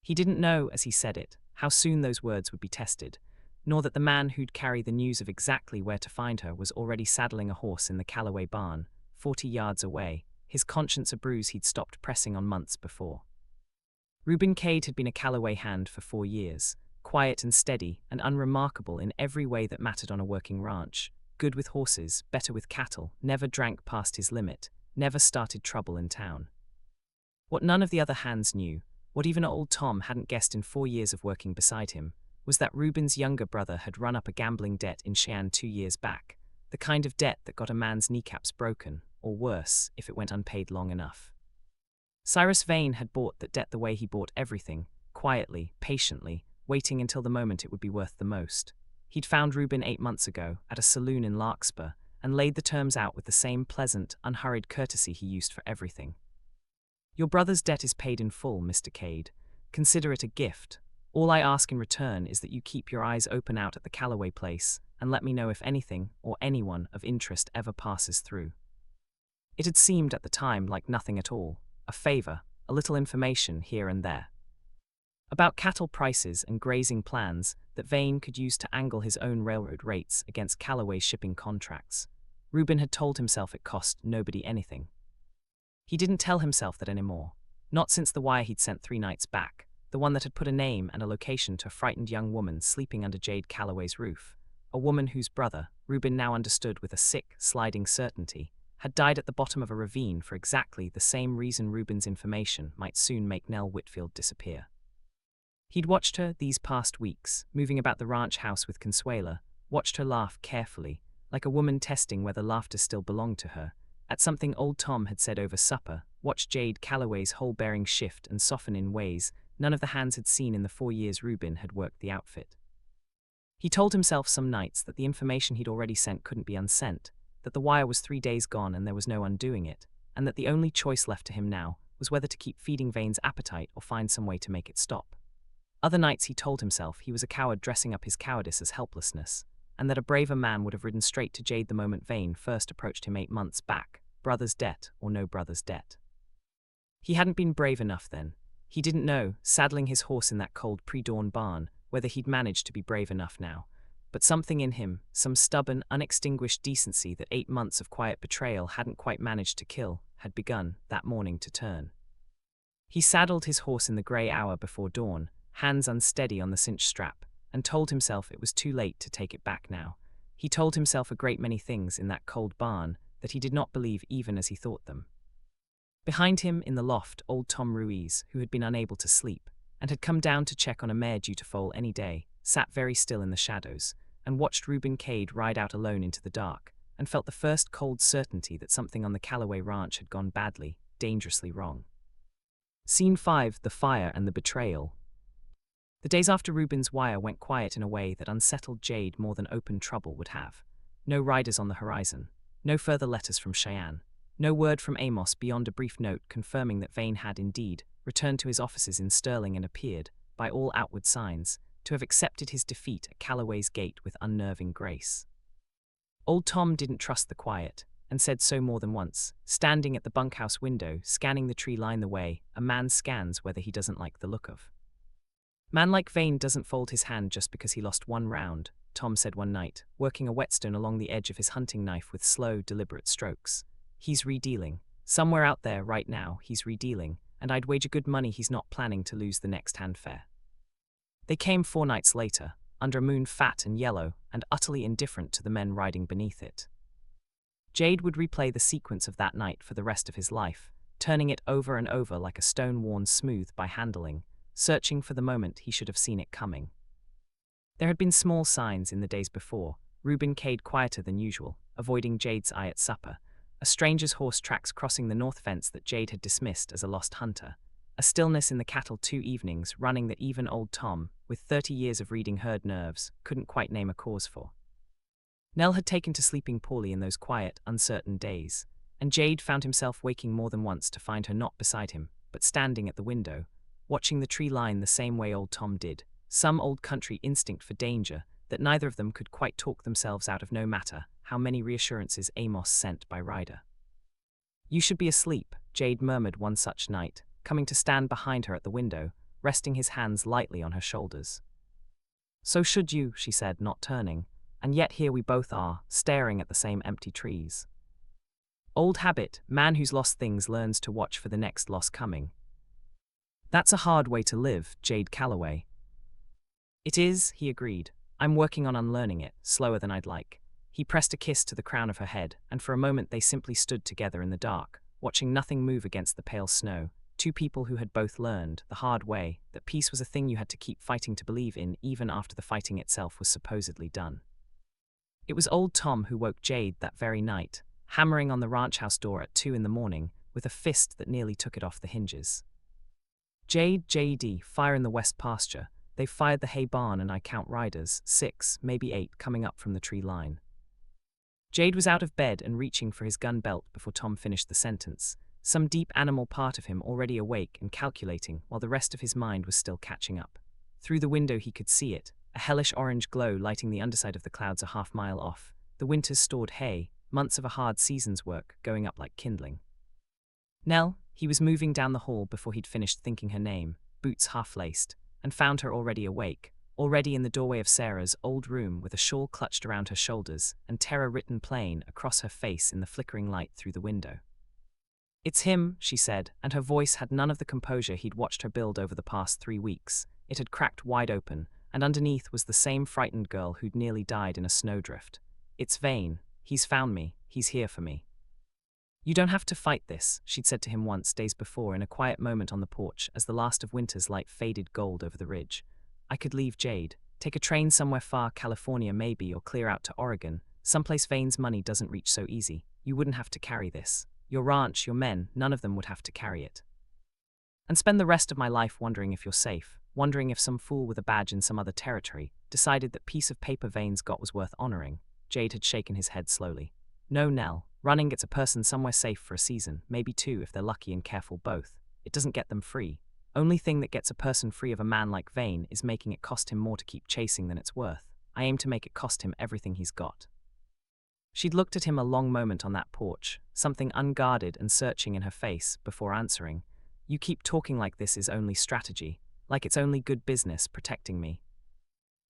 He didn't know, as he said it, how soon those words would be tested, nor that the man who'd carry the news of exactly where to find her was already saddling a horse in the Calloway barn, 40 yards away, his conscience a bruise he'd stopped pressing on months before. Reuben Cade had been a Calloway hand for 4 years, quiet and steady and unremarkable in every way that mattered on a working ranch, good with horses, better with cattle, never drank past his limit, never started trouble in town. What none of the other hands knew, what even old Tom hadn't guessed in 4 years of working beside him, was that Reuben's younger brother had run up a gambling debt in Cheyenne 2 years back, the kind of debt that got a man's kneecaps broken, or worse, if it went unpaid long enough. Cyrus Vane had bought that debt the way he bought everything, quietly, patiently, waiting until the moment it would be worth the most. He'd found Reuben 8 months ago, at a saloon in Larkspur, and laid the terms out with the same pleasant, unhurried courtesy he used for everything. Your brother's debt is paid in full, Mr. Cade. Consider it a gift. All I ask in return is that you keep your eyes open out at the Calloway place, and let me know if anything, or anyone, of interest ever passes through. It had seemed at the time like nothing at all, a favor, a little information here and there. About cattle prices and grazing plans that Vane could use to angle his own railroad rates against Calloway's shipping contracts. Reuben had told himself it cost nobody anything. He didn't tell himself that anymore, not since the wire he'd sent 3 nights back, the one that had put a name and a location to a frightened young woman sleeping under Jade Calloway's roof, a woman whose brother, Reuben now understood with a sick, sliding certainty, had died at the bottom of a ravine for exactly the same reason Reuben's information might soon make Nell Whitfield disappear. He'd watched her these past weeks, moving about the ranch house with Consuela, watched her laugh carefully, like a woman testing whether laughter still belonged to her, at something old Tom had said over supper, watched Jade Calloway's whole bearing shift and soften in ways none of the hands had seen in the 4 years Reuben had worked the outfit. He told himself some nights that the information he'd already sent couldn't be unsent, that the wire was 3 days gone and there was no undoing it, and that the only choice left to him now was whether to keep feeding Vane's appetite or find some way to make it stop. Other nights he told himself he was a coward dressing up his cowardice as helplessness, and that a braver man would have ridden straight to Jade the moment Vane first approached him 8 months back, brother's debt or no brother's debt. He hadn't been brave enough then. He didn't know, saddling his horse in that cold pre-dawn barn, whether he'd managed to be brave enough now. But something in him, some stubborn, unextinguished decency that 8 months of quiet betrayal hadn't quite managed to kill, had begun, that morning, to turn. He saddled his horse in the grey hour before dawn, hands unsteady on the cinch strap, and told himself it was too late to take it back now. He told himself a great many things in that cold barn that he did not believe even as he thought them. Behind him, in the loft, old Tom Ruiz, who had been unable to sleep, and had come down to check on a mare due to foal any day, sat very still in the shadows, and watched Reuben Cade ride out alone into the dark, and felt the first cold certainty that something on the Calloway ranch had gone badly, dangerously wrong. Scene 5, The Fire and the Betrayal. The days after Reuben's wire went quiet in a way that unsettled Jade more than open trouble would have. No riders on the horizon. No further letters from Cheyenne. No word from Amos beyond a brief note confirming that Vane had indeed returned to his offices in Sterling and appeared, by all outward signs, to have accepted his defeat at Calloway's gate with unnerving grace. Old Tom didn't trust the quiet, and said so more than once, standing at the bunkhouse window, scanning the tree line the way a man scans whether he doesn't like the look of. Man like Vane doesn't fold his hand just because he lost one round, Tom said one night, working a whetstone along the edge of his hunting knife with slow, deliberate strokes. He's redealing. Somewhere out there right now, he's redealing, and I'd wager good money he's not planning to lose the next hand fair. They came 4 nights later, under a moon fat and yellow, and utterly indifferent to the men riding beneath it. Jade would replay the sequence of that night for the rest of his life, turning it over and over like a stone worn smooth by handling, searching for the moment he should have seen it coming. There had been small signs in the days before, Reuben Cade quieter than usual, avoiding Jade's eye at supper, a stranger's horse tracks crossing the north fence that Jade had dismissed as a lost hunter, a stillness in the cattle 2 evenings running that even old Tom, with 30 years of reading herd nerves, couldn't quite name a cause for. Nell had taken to sleeping poorly in those quiet, uncertain days, and Jade found himself waking more than once to find her not beside him, but standing at the window, watching the tree line the same way old Tom did, some old country instinct for danger that neither of them could quite talk themselves out of no matter how many reassurances Amos sent by rider. You should be asleep, Jade murmured one such night, coming to stand behind her at the window, resting his hands lightly on her shoulders. So should you, she said, not turning, and yet here we both are, staring at the same empty trees. Old habit, man who's lost things learns to watch for the next loss coming. That's a hard way to live, Jade Calloway. It is, he agreed. I'm working on unlearning it, slower than I'd like. He pressed a kiss to the crown of her head, and for a moment they simply stood together in the dark, watching nothing move against the pale snow, 2 people who had both learned, the hard way, that peace was a thing you had to keep fighting to believe in even after the fighting itself was supposedly done. It was old Tom who woke Jade that very night, hammering on the ranch house door at 2 in the morning, with a fist that nearly took it off the hinges. Jade, J.D., fire in the west pasture. They've fired the hay barn and I count riders, 6, maybe 8, coming up from the tree line. Jade was out of bed and reaching for his gun belt before Tom finished the sentence, some deep animal part of him already awake and calculating while the rest of his mind was still catching up. Through the window he could see it, a hellish orange glow lighting the underside of the clouds a half-mile off, the winter's stored hay, months of a hard season's work, going up like kindling. Nell, he was moving down the hall before he'd finished thinking her name, boots half-laced, and found her already awake, already in the doorway of Sarah's old room with a shawl clutched around her shoulders and terror written plain across her face in the flickering light through the window. It's him, she said, and her voice had none of the composure he'd watched her build over the past 3 weeks. It had cracked wide open, and underneath was the same frightened girl who'd nearly died in a snowdrift. It's Vane. He's found me. He's here for me. You don't have to fight this, she'd said to him once days before in a quiet moment on the porch as the last of winter's light faded gold over the ridge. I could leave Jade, take a train somewhere far, California maybe, or clear out to Oregon, someplace Vane's money doesn't reach so easy. You wouldn't have to carry this. Your ranch, your men, none of them would have to carry it. And spend the rest of my life wondering if you're safe, wondering if some fool with a badge in some other territory decided that piece of paper Vane's got was worth honoring. Jade had shaken his head slowly. No, Nell. Running gets a person somewhere safe for a season, maybe 2 if they're lucky and careful both. It doesn't get them free. Only thing that gets a person free of a man like Vane is making it cost him more to keep chasing than it's worth. I aim to make it cost him everything he's got. She'd looked at him a long moment on that porch, something unguarded and searching in her face, before answering. You keep talking like this is only strategy, like it's only good business protecting me.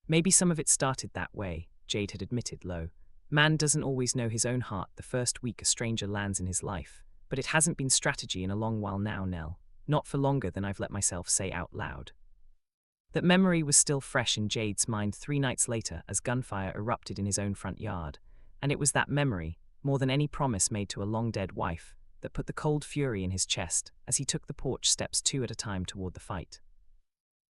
Maybe some of it started that way, Jade had admitted low. Man doesn't always know his own heart the first week a stranger lands in his life, but it hasn't been strategy in a long while now, Nell. Not for longer than I've let myself say out loud. That memory was still fresh in Jade's mind 3 nights later as gunfire erupted in his own front yard, and it was that memory, more than any promise made to a long-dead wife, that put the cold fury in his chest as he took the porch steps 2 at a time toward the fight.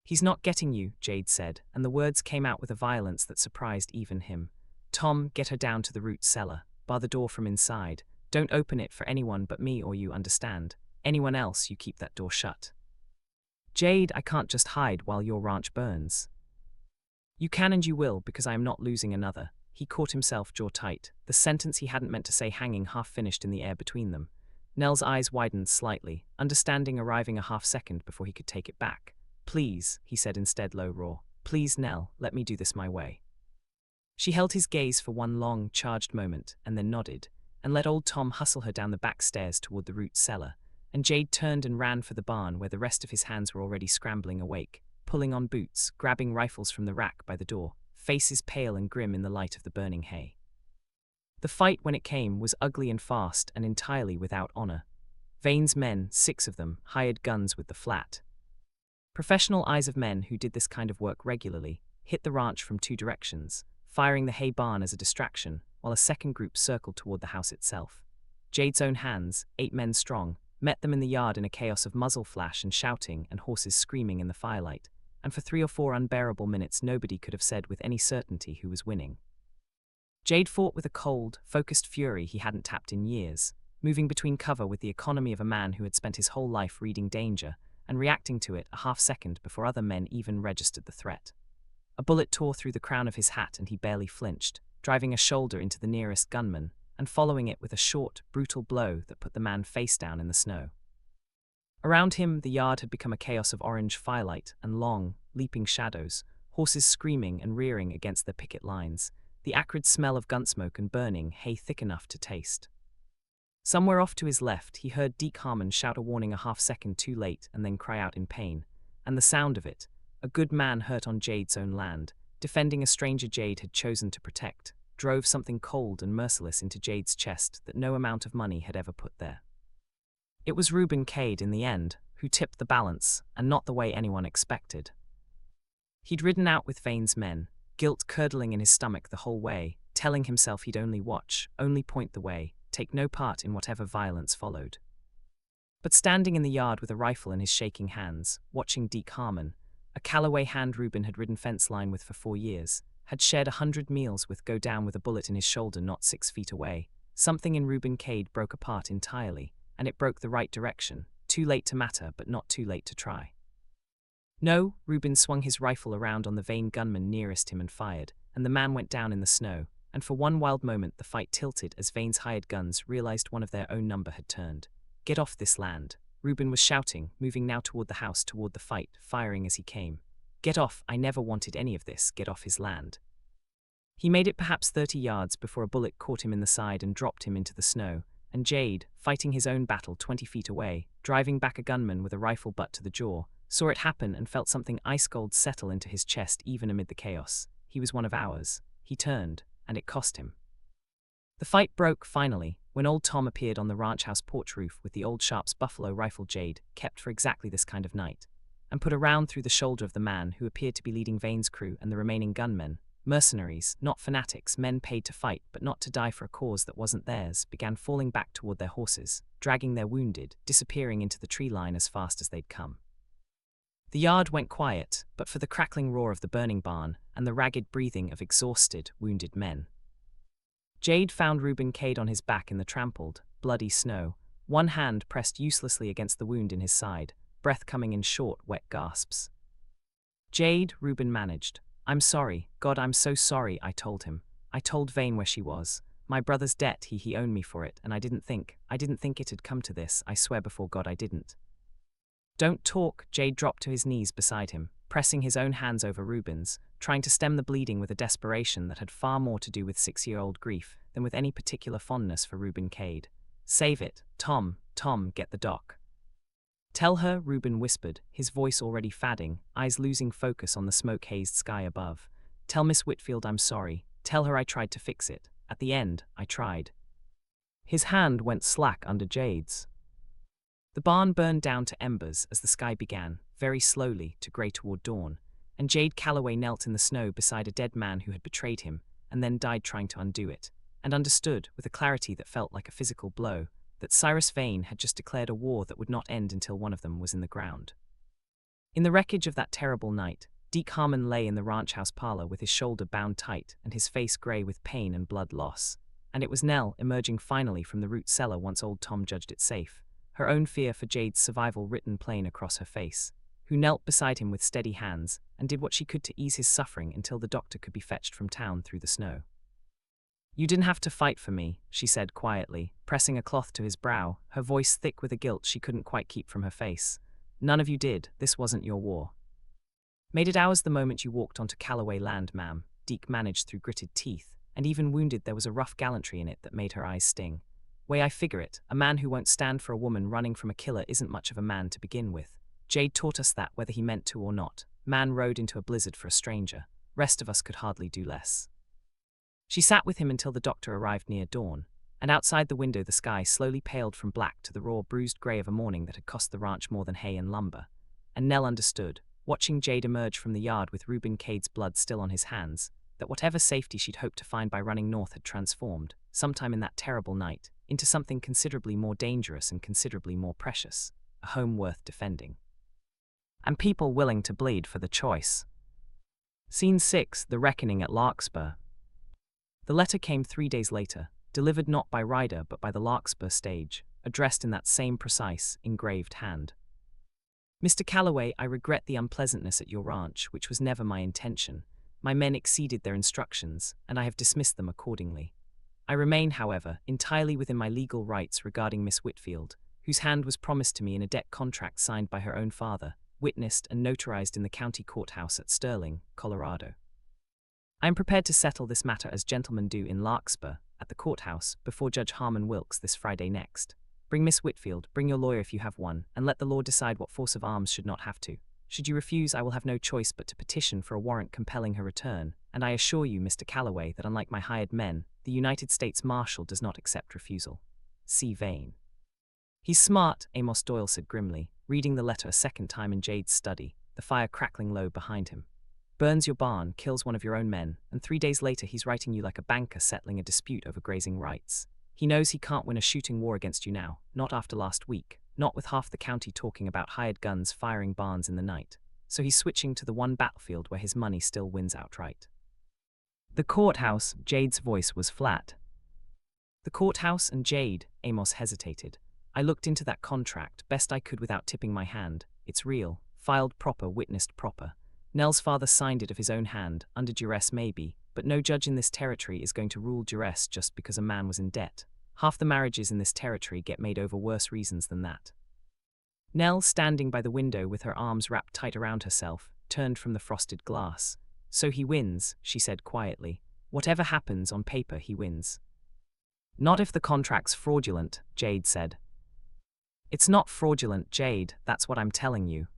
"He's not getting you," Jade said, and the words came out with a violence that surprised even him. "Tom, get her down to the root cellar. Bar the door from inside. Don't open it for anyone but me or you, understand? Anyone else, you keep that door shut." "Jade, I can't just hide while your ranch burns." "You can and you will, because I am not losing another." He caught himself jaw tight, the sentence he hadn't meant to say hanging half-finished in the air between them. Nell's eyes widened slightly, understanding arriving a half-second before he could take it back. "Please," he said instead low raw. "Please, Nell, let me do this my way." She held his gaze for one long, charged moment, and then nodded, and let old Tom hustle her down the back stairs toward the root cellar, and Jade turned and ran for the barn where the rest of his hands were already scrambling awake, pulling on boots, grabbing rifles from the rack by the door, faces pale and grim in the light of the burning hay. The fight, when it came, was ugly and fast and entirely without honor. Vane's men, 6 of them, hired guns with the flat. Professional eyes of men who did this kind of work regularly hit the ranch from 2 directions, firing the hay barn as a distraction, while a second group circled toward the house itself. Jade's own hands, 8 men strong, met them in the yard in a chaos of muzzle flash and shouting and horses screaming in the firelight, and for 3 or 4 unbearable minutes nobody could have said with any certainty who was winning. Jade fought with a cold, focused fury he hadn't tapped in years, moving between cover with the economy of a man who had spent his whole life reading danger, and reacting to it a half-second before other men even registered the threat. A bullet tore through the crown of his hat and he barely flinched, driving a shoulder into the nearest gunman, and following it with a short, brutal blow that put the man face down in the snow. Around him, the yard had become a chaos of orange firelight and long, leaping shadows, horses screaming and rearing against their picket lines, the acrid smell of gunsmoke and burning hay thick enough to taste. Somewhere off to his left, he heard Deke Harmon shout a warning a half-second too late and then cry out in pain, and the sound of it, a good man hurt on Jade's own land, defending a stranger Jade had chosen to protect, drove something cold and merciless into Jade's chest that no amount of money had ever put there. It was Reuben Cade, in the end, who tipped the balance, and not the way anyone expected. He'd ridden out with Vane's men, guilt curdling in his stomach the whole way, telling himself he'd only watch, only point the way, take no part in whatever violence followed. But standing in the yard with a rifle in his shaking hands, watching Deke Harmon, a Callaway hand Reuben had ridden fence line with for 4 years, had shared 100 meals with, go down with a bullet in his shoulder not 6 feet away, something in Reuben Cade broke apart entirely, and it broke the right direction, too late to matter but not too late to try. "No," Reuben swung his rifle around on the Vane gunman nearest him and fired, and the man went down in the snow, and for one wild moment the fight tilted as Vane's hired guns realized one of their own number had turned. "Get off this land," Reuben was shouting, moving now toward the house, toward the fight, firing as he came. "Get off, I never wanted any of this, get off his land." He made it perhaps 30 yards before a bullet caught him in the side and dropped him into the snow, and Jade, fighting his own battle 20 feet away, driving back a gunman with a rifle butt to the jaw, saw it happen and felt something ice-cold settle into his chest even amid the chaos. He was one of ours. He turned, and it cost him. The fight broke, finally, when old Tom appeared on the ranch house porch roof with the old Sharp's buffalo rifle Jade, kept for exactly this kind of night, and put a round through the shoulder of the man who appeared to be leading Vane's crew and the remaining gunmen. Mercenaries, not fanatics, men paid to fight but not to die for a cause that wasn't theirs, began falling back toward their horses, dragging their wounded, disappearing into the tree line as fast as they'd come. The yard went quiet, but for the crackling roar of the burning barn and the ragged breathing of exhausted, wounded men. Jade found Reuben Cade on his back in the trampled, bloody snow, one hand pressed uselessly against the wound in his side, breath coming in short, wet gasps. "Jade," Reuben managed. "I'm sorry, God, I'm so sorry," I told him. "I told Vane where she was. My brother's debt, he owed me for it, and I didn't think it had come to this, I swear before God I didn't." "Don't talk," Jade dropped to his knees beside him, pressing his own hands over Reuben's, trying to stem the bleeding with a desperation that had far more to do with 6-year-old grief than with any particular fondness for Reuben Cade. "Save it, Tom, get the doc." "Tell her," Reuben whispered, his voice already fading, eyes losing focus on the smoke-hazed sky above. Tell Miss Whitfield I'm sorry. Tell her I tried to fix it. At the end, I tried. His hand went slack under Jade's. The barn burned down to embers as the sky began, very slowly, to grey toward dawn, and Jade Calloway knelt in the snow beside a dead man who had betrayed him, and then died trying to undo it, and understood, with a clarity that felt like a physical blow, that Cyrus Vane had just declared a war that would not end until one of them was in the ground. In the wreckage of that terrible night, Deke Harmon lay in the ranch house parlor with his shoulder bound tight and his face grey with pain and blood loss, and it was Nell, emerging finally from the root cellar once old Tom judged it safe, her own fear for Jade's survival written plain across her face, who knelt beside him with steady hands and did what she could to ease his suffering until the doctor could be fetched from town through the snow. "You didn't have to fight for me," she said quietly, pressing a cloth to his brow, her voice thick with a guilt she couldn't quite keep from her face. "None of you did. This wasn't your war." "Made it ours the moment you walked onto Calloway land, ma'am," Deke managed through gritted teeth, and even wounded there was a rough gallantry in it that made her eyes sting. "Way I figure it, a man who won't stand for a woman running from a killer isn't much of a man to begin with. Jade taught us that whether he meant to or not. Man rode into a blizzard for a stranger. Rest of us could hardly do less." She sat with him until the doctor arrived near dawn, and outside the window the sky slowly paled from black to the raw, bruised grey of a morning that had cost the ranch more than hay and lumber. And Nell understood, watching Jade emerge from the yard with Reuben Cade's blood still on his hands, that whatever safety she'd hoped to find by running north had transformed, sometime in that terrible night, into something considerably more dangerous and considerably more precious, a home worth defending. And people willing to bleed for the choice. Scene 6, The Reckoning at Larkspur. The letter came 3 days later, delivered not by Ryder but by the Larkspur stage, addressed in that same precise, engraved hand. "Mr. Calloway, I regret the unpleasantness at your ranch, which was never my intention. My men exceeded their instructions, and I have dismissed them accordingly. I remain, however, entirely within my legal rights regarding Miss Whitfield, whose hand was promised to me in a debt contract signed by her own father, witnessed and notarized in the county courthouse at Sterling, Colorado. I am prepared to settle this matter as gentlemen do in Larkspur, at the courthouse, before Judge Harmon Wilkes this Friday next. Bring Miss Whitfield, bring your lawyer if you have one, and let the law decide what force of arms should not have to. Should you refuse, I will have no choice but to petition for a warrant compelling her return, and I assure you, Mr. Calloway, that unlike my hired men, the United States Marshal does not accept refusal. C. Vane." "He's smart," Amos Doyle said grimly, reading the letter a second time in Jade's study, the fire crackling low behind him. "Burns your barn, kills one of your own men, and 3 days later he's writing you like a banker settling a dispute over grazing rights. He knows he can't win a shooting war against you now, not after last week, not with half the county talking about hired guns firing barns in the night. So he's switching to the one battlefield where his money still wins outright." "The courthouse," Jade's voice was flat. "The courthouse and Jade," Amos hesitated. "I looked into that contract, best I could without tipping my hand. It's real, filed proper, witnessed proper. Nell's father signed it of his own hand, under duress maybe, but no judge in this territory is going to rule duress just because a man was in debt. Half the marriages in this territory get made over worse reasons than that." Nell, standing by the window with her arms wrapped tight around herself, turned from the frosted glass. "So he wins," she said quietly. "Whatever happens on paper, he wins." "Not if the contract's fraudulent," Jade said. "It's not fraudulent, Jade, that's what I'm telling you."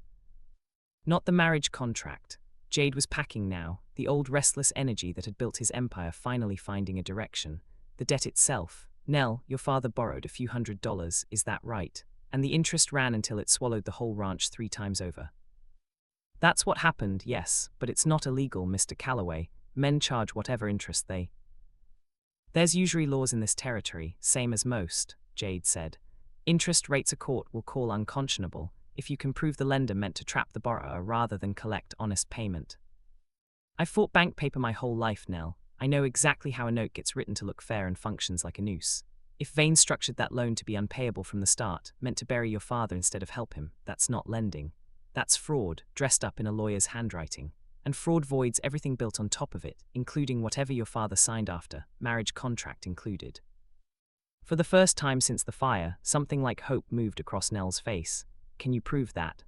Not the marriage contract. Jade was packing now, the old restless energy that had built his empire finally finding a direction. The debt itself. "Nell, your father borrowed a few $100s, is that right? And the interest ran until it swallowed the whole ranch 3 times over." "That's what happened, yes, but it's not illegal, Mr. Calloway. Men charge whatever interest they—" "There's usury laws in this territory, same as most," Jade said. "Interest rates a court will call unconscionable, if you can prove the lender meant to trap the borrower rather than collect honest payment. I've fought bank paper my whole life, Nell. I know exactly how a note gets written to look fair and functions like a noose. If Vane structured that loan to be unpayable from the start, meant to bury your father instead of help him, that's not lending. That's fraud, dressed up in a lawyer's handwriting. And fraud voids everything built on top of it, including whatever your father signed after, marriage contract included." For the first time since the fire, something like hope moved across Nell's face. "Can you prove that?"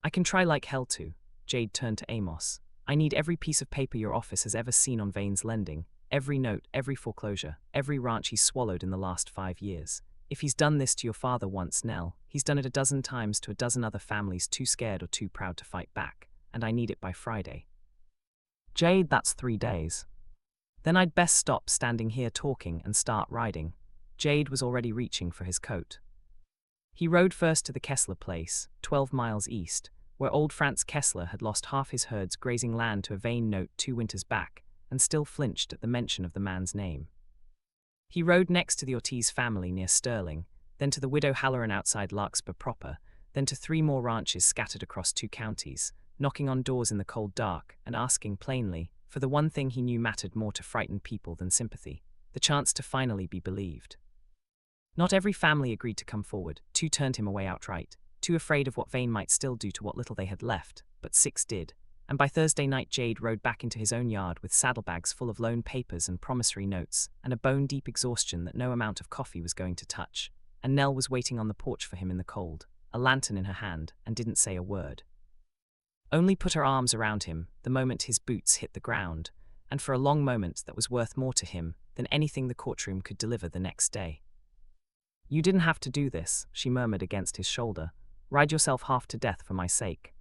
"I can try like hell to." Jade turned to Amos. "I need every piece of paper your office has ever seen on Vane's lending, every note, every foreclosure, every ranch he's swallowed in the last 5 years. If he's done this to your father once, Nell, he's done it a dozen times to a dozen other families too scared or too proud to fight back, and I need it by Friday." Jade, that's 3 days. Then I'd best stop standing here talking and start riding. Jade was already reaching for his coat. He rode first to the Kessler place, 12 miles east, where old Franz Kessler had lost half his herds grazing land to a vain note 2 winters back, and still flinched at the mention of the man's name. He rode next to the Ortiz family near Sterling, then to the widow Halloran outside Larkspur proper, then to 3 more ranches scattered across 2 counties, knocking on doors in the cold dark and asking plainly for the one thing he knew mattered more to frightened people than sympathy, the chance to finally be believed. Not every family agreed to come forward. 2 turned him away outright, too afraid of what Vane might still do to what little they had left, but 6 did, and by Thursday night Jade rode back into his own yard with saddlebags full of loan papers and promissory notes, and a bone-deep exhaustion that no amount of coffee was going to touch, and Nell was waiting on the porch for him in the cold, a lantern in her hand, and didn't say a word. Only put her arms around him the moment his boots hit the ground, and for a long moment that was worth more to him than anything the courtroom could deliver the next day. "You didn't have to do this," she murmured against his shoulder. "Ride yourself half to death for my sake."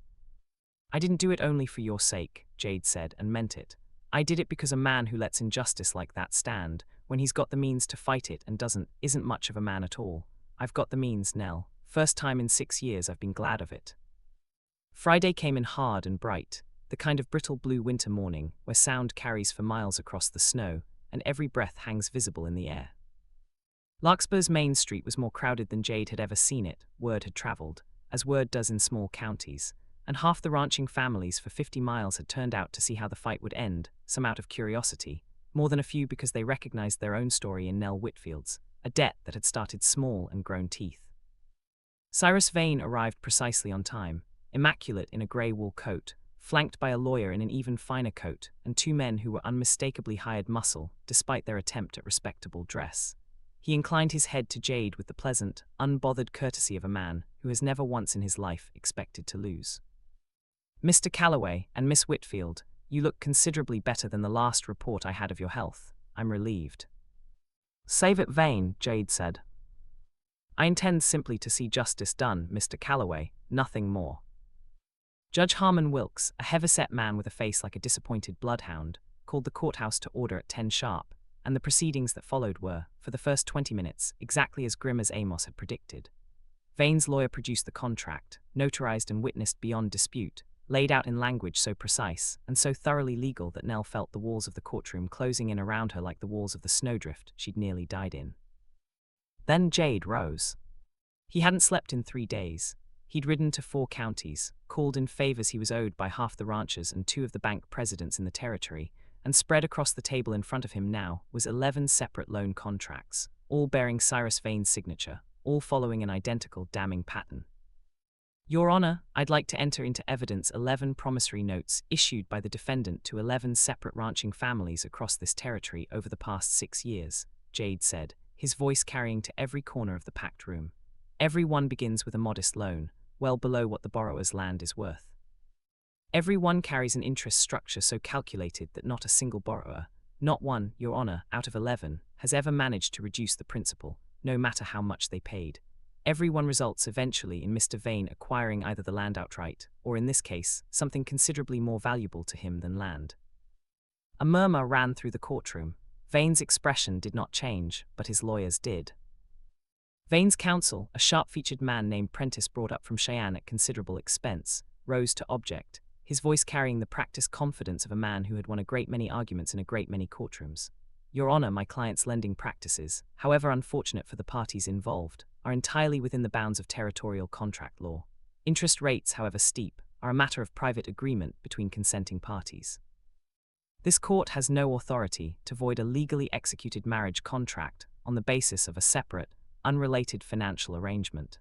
"I didn't do it only for your sake," Jade said, and meant it. "I did it because a man who lets injustice like that stand, when he's got the means to fight it and isn't much of a man at all. I've got the means, Nell. First time in 6 years I've been glad of it." Friday came in hard and bright, the kind of brittle blue winter morning where sound carries for miles across the snow, and every breath hangs visible in the air. Larkspur's main street was more crowded than Jade had ever seen it, word had travelled, as word does in small counties, and half the ranching families for 50 miles had turned out to see how the fight would end, some out of curiosity, more than a few because they recognized their own story in Nell Whitfield's, a debt that had started small and grown teeth. Cyrus Vane arrived precisely on time, immaculate in a grey wool coat, flanked by a lawyer in an even finer coat, and 2 men who were unmistakably hired muscle, despite their attempt at respectable dress. He inclined his head to Jade with the pleasant, unbothered courtesy of a man who has never once in his life expected to lose. "Mr. Calloway and Miss Whitfield, you look considerably better than the last report I had of your health. I'm relieved." "Save it, Vane," Jade said. "I intend simply to see justice done, Mr. Calloway, nothing more." Judge Harmon Wilkes, a heavyset man with a face like a disappointed bloodhound, called the courthouse to order at 10 sharp, and the proceedings that followed were, for the first 20 minutes, exactly as grim as Amos had predicted. Vane's lawyer produced the contract, notarized and witnessed beyond dispute, laid out in language so precise and so thoroughly legal that Nell felt the walls of the courtroom closing in around her like the walls of the snowdrift she'd nearly died in. Then Jade rose. He hadn't slept in 3 days. He'd ridden to 4 counties, called in favors he was owed by half the ranchers and 2 of the bank presidents in the territory, and spread across the table in front of him now was 11 separate loan contracts, all bearing Cyrus Vane's signature, all following an identical damning pattern. "Your Honor, I'd like to enter into evidence 11 promissory notes issued by the defendant to 11 separate ranching families across this territory over the past 6 years, Jade said, his voice carrying to every corner of the packed room. "Every one begins with a modest loan, well below what the borrower's land is worth. Every one carries an interest structure so calculated that not a single borrower, not one, Your Honor, out of 11, has ever managed to reduce the principal, no matter how much they paid. Every one results eventually in Mr. Vane acquiring either the land outright, or in this case, something considerably more valuable to him than land." A murmur ran through the courtroom. Vane's expression did not change, but his lawyers did. Vane's counsel, a sharp-featured man named Prentice brought up from Cheyenne at considerable expense, rose to object, his voice carrying the practiced confidence of a man who had won a great many arguments in a great many courtrooms. "Your Honor, my client's lending practices, however unfortunate for the parties involved, are entirely within the bounds of territorial contract law. Interest rates, however steep, are a matter of private agreement between consenting parties. This court has no authority to void a legally executed marriage contract on the basis of a separate, unrelated financial arrangement.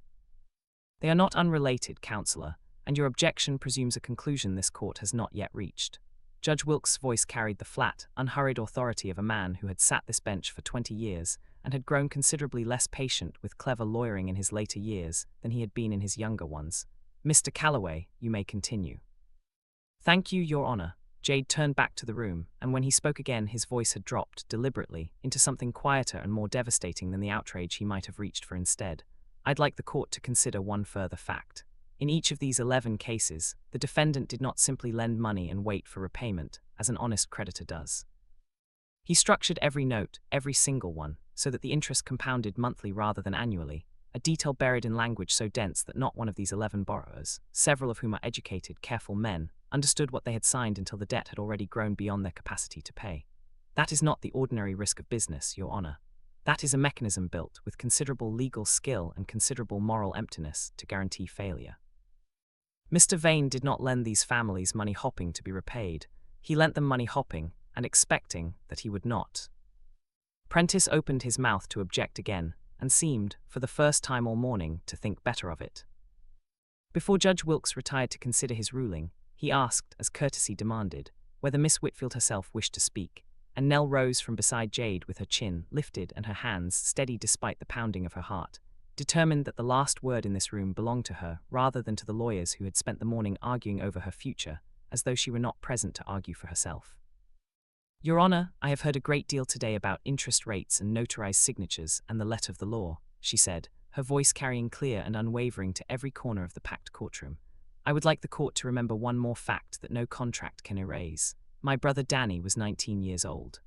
They are not unrelated, Counselor, and your objection presumes a conclusion this court has not yet reached." Judge Wilkes' voice carried the flat, unhurried authority of a man who had sat this bench for 20 years and had grown considerably less patient with clever lawyering in his later years than he had been in his younger ones. "Mr. Calloway, you may continue." "Thank you, Your Honor." Jade turned back to the room, and when he spoke again his voice had dropped, deliberately, into something quieter and more devastating than the outrage he might have reached for instead. "I'd like the court to consider one further fact. In each of these 11 cases, the defendant did not simply lend money and wait for repayment, as an honest creditor does. He structured every note, every single one, so that the interest compounded monthly rather than annually, a detail buried in language so dense that not one of these 11 borrowers, several of whom are educated, careful men, understood what they had signed until the debt had already grown beyond their capacity to pay. That is not the ordinary risk of business, Your Honor. That is a mechanism built with considerable legal skill and considerable moral emptiness to guarantee failure. Mr. Vane did not lend these families money hopping to be repaid. He lent them money hopping and expecting that he would not. Prentice opened his mouth to object again and seemed, for the first time all morning, to think better of it. Before Judge Wilkes retired to consider his ruling, he asked, as courtesy demanded, whether Miss Whitfield herself wished to speak, and Nell rose from beside Jade with her chin lifted and her hands steady despite the pounding of her heart, determined that the last word in this room belonged to her rather than to the lawyers who had spent the morning arguing over her future, as though she were not present to argue for herself. Your Honor, I have heard a great deal today about interest rates and notarized signatures and the letter of the law, she said, her voice carrying clear and unwavering to every corner of the packed courtroom. I would like the court to remember one more fact that no contract can erase. My brother Danny was 19 years old.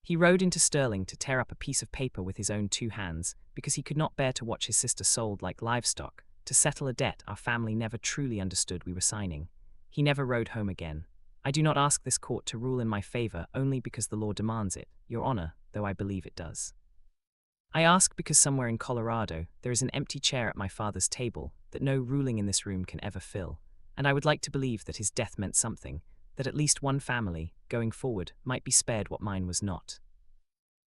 He rode into Sterling to tear up a piece of paper with his own 2 hands because he could not bear to watch his sister sold like livestock to settle a debt our family never truly understood we were signing. He never rode home again. I do not ask this court to rule in my favor only because the law demands it, Your Honor, though I believe it does. I ask because somewhere in Colorado there is an empty chair at my father's table that no ruling in this room can ever fill, and I would like to believe that his death meant something, that at least one family, going forward, might be spared what mine was not.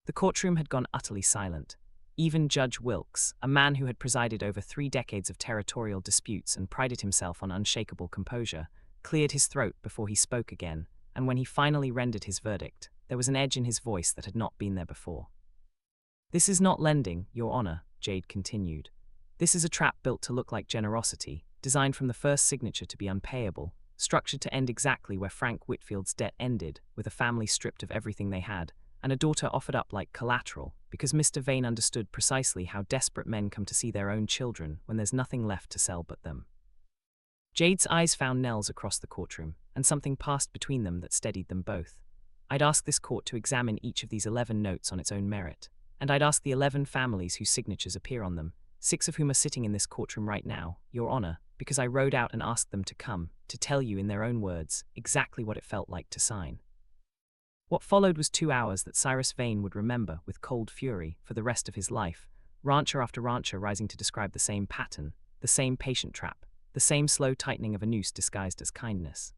The courtroom had gone utterly silent. Even Judge Wilkes, a man who had presided over 3 decades of territorial disputes and prided himself on unshakable composure, cleared his throat before he spoke again, and when he finally rendered his verdict, there was an edge in his voice that had not been there before. This is not lending, Your Honor, Jade continued. This is a trap built to look like generosity, designed from the first signature to be unpayable, structured to end exactly where Frank Whitfield's debt ended, with a family stripped of everything they had, and a daughter offered up like collateral, because Mr. Vane understood precisely how desperate men come to see their own children when there's nothing left to sell but them. Jade's eyes found Nell's across the courtroom, and something passed between them that steadied them both. I'd ask this court to examine each of these 11 notes on its own merit, and I'd ask the 11 families whose signatures appear on them, 6 of whom are sitting in this courtroom right now, Your Honor, because I rode out and asked them to come, to tell you in their own words, exactly what it felt like to sign. What followed was 2 hours that Cyrus Vane would remember with cold fury for the rest of his life, rancher after rancher rising to describe the same pattern, the same patient trap, the same slow tightening of a noose disguised as kindness.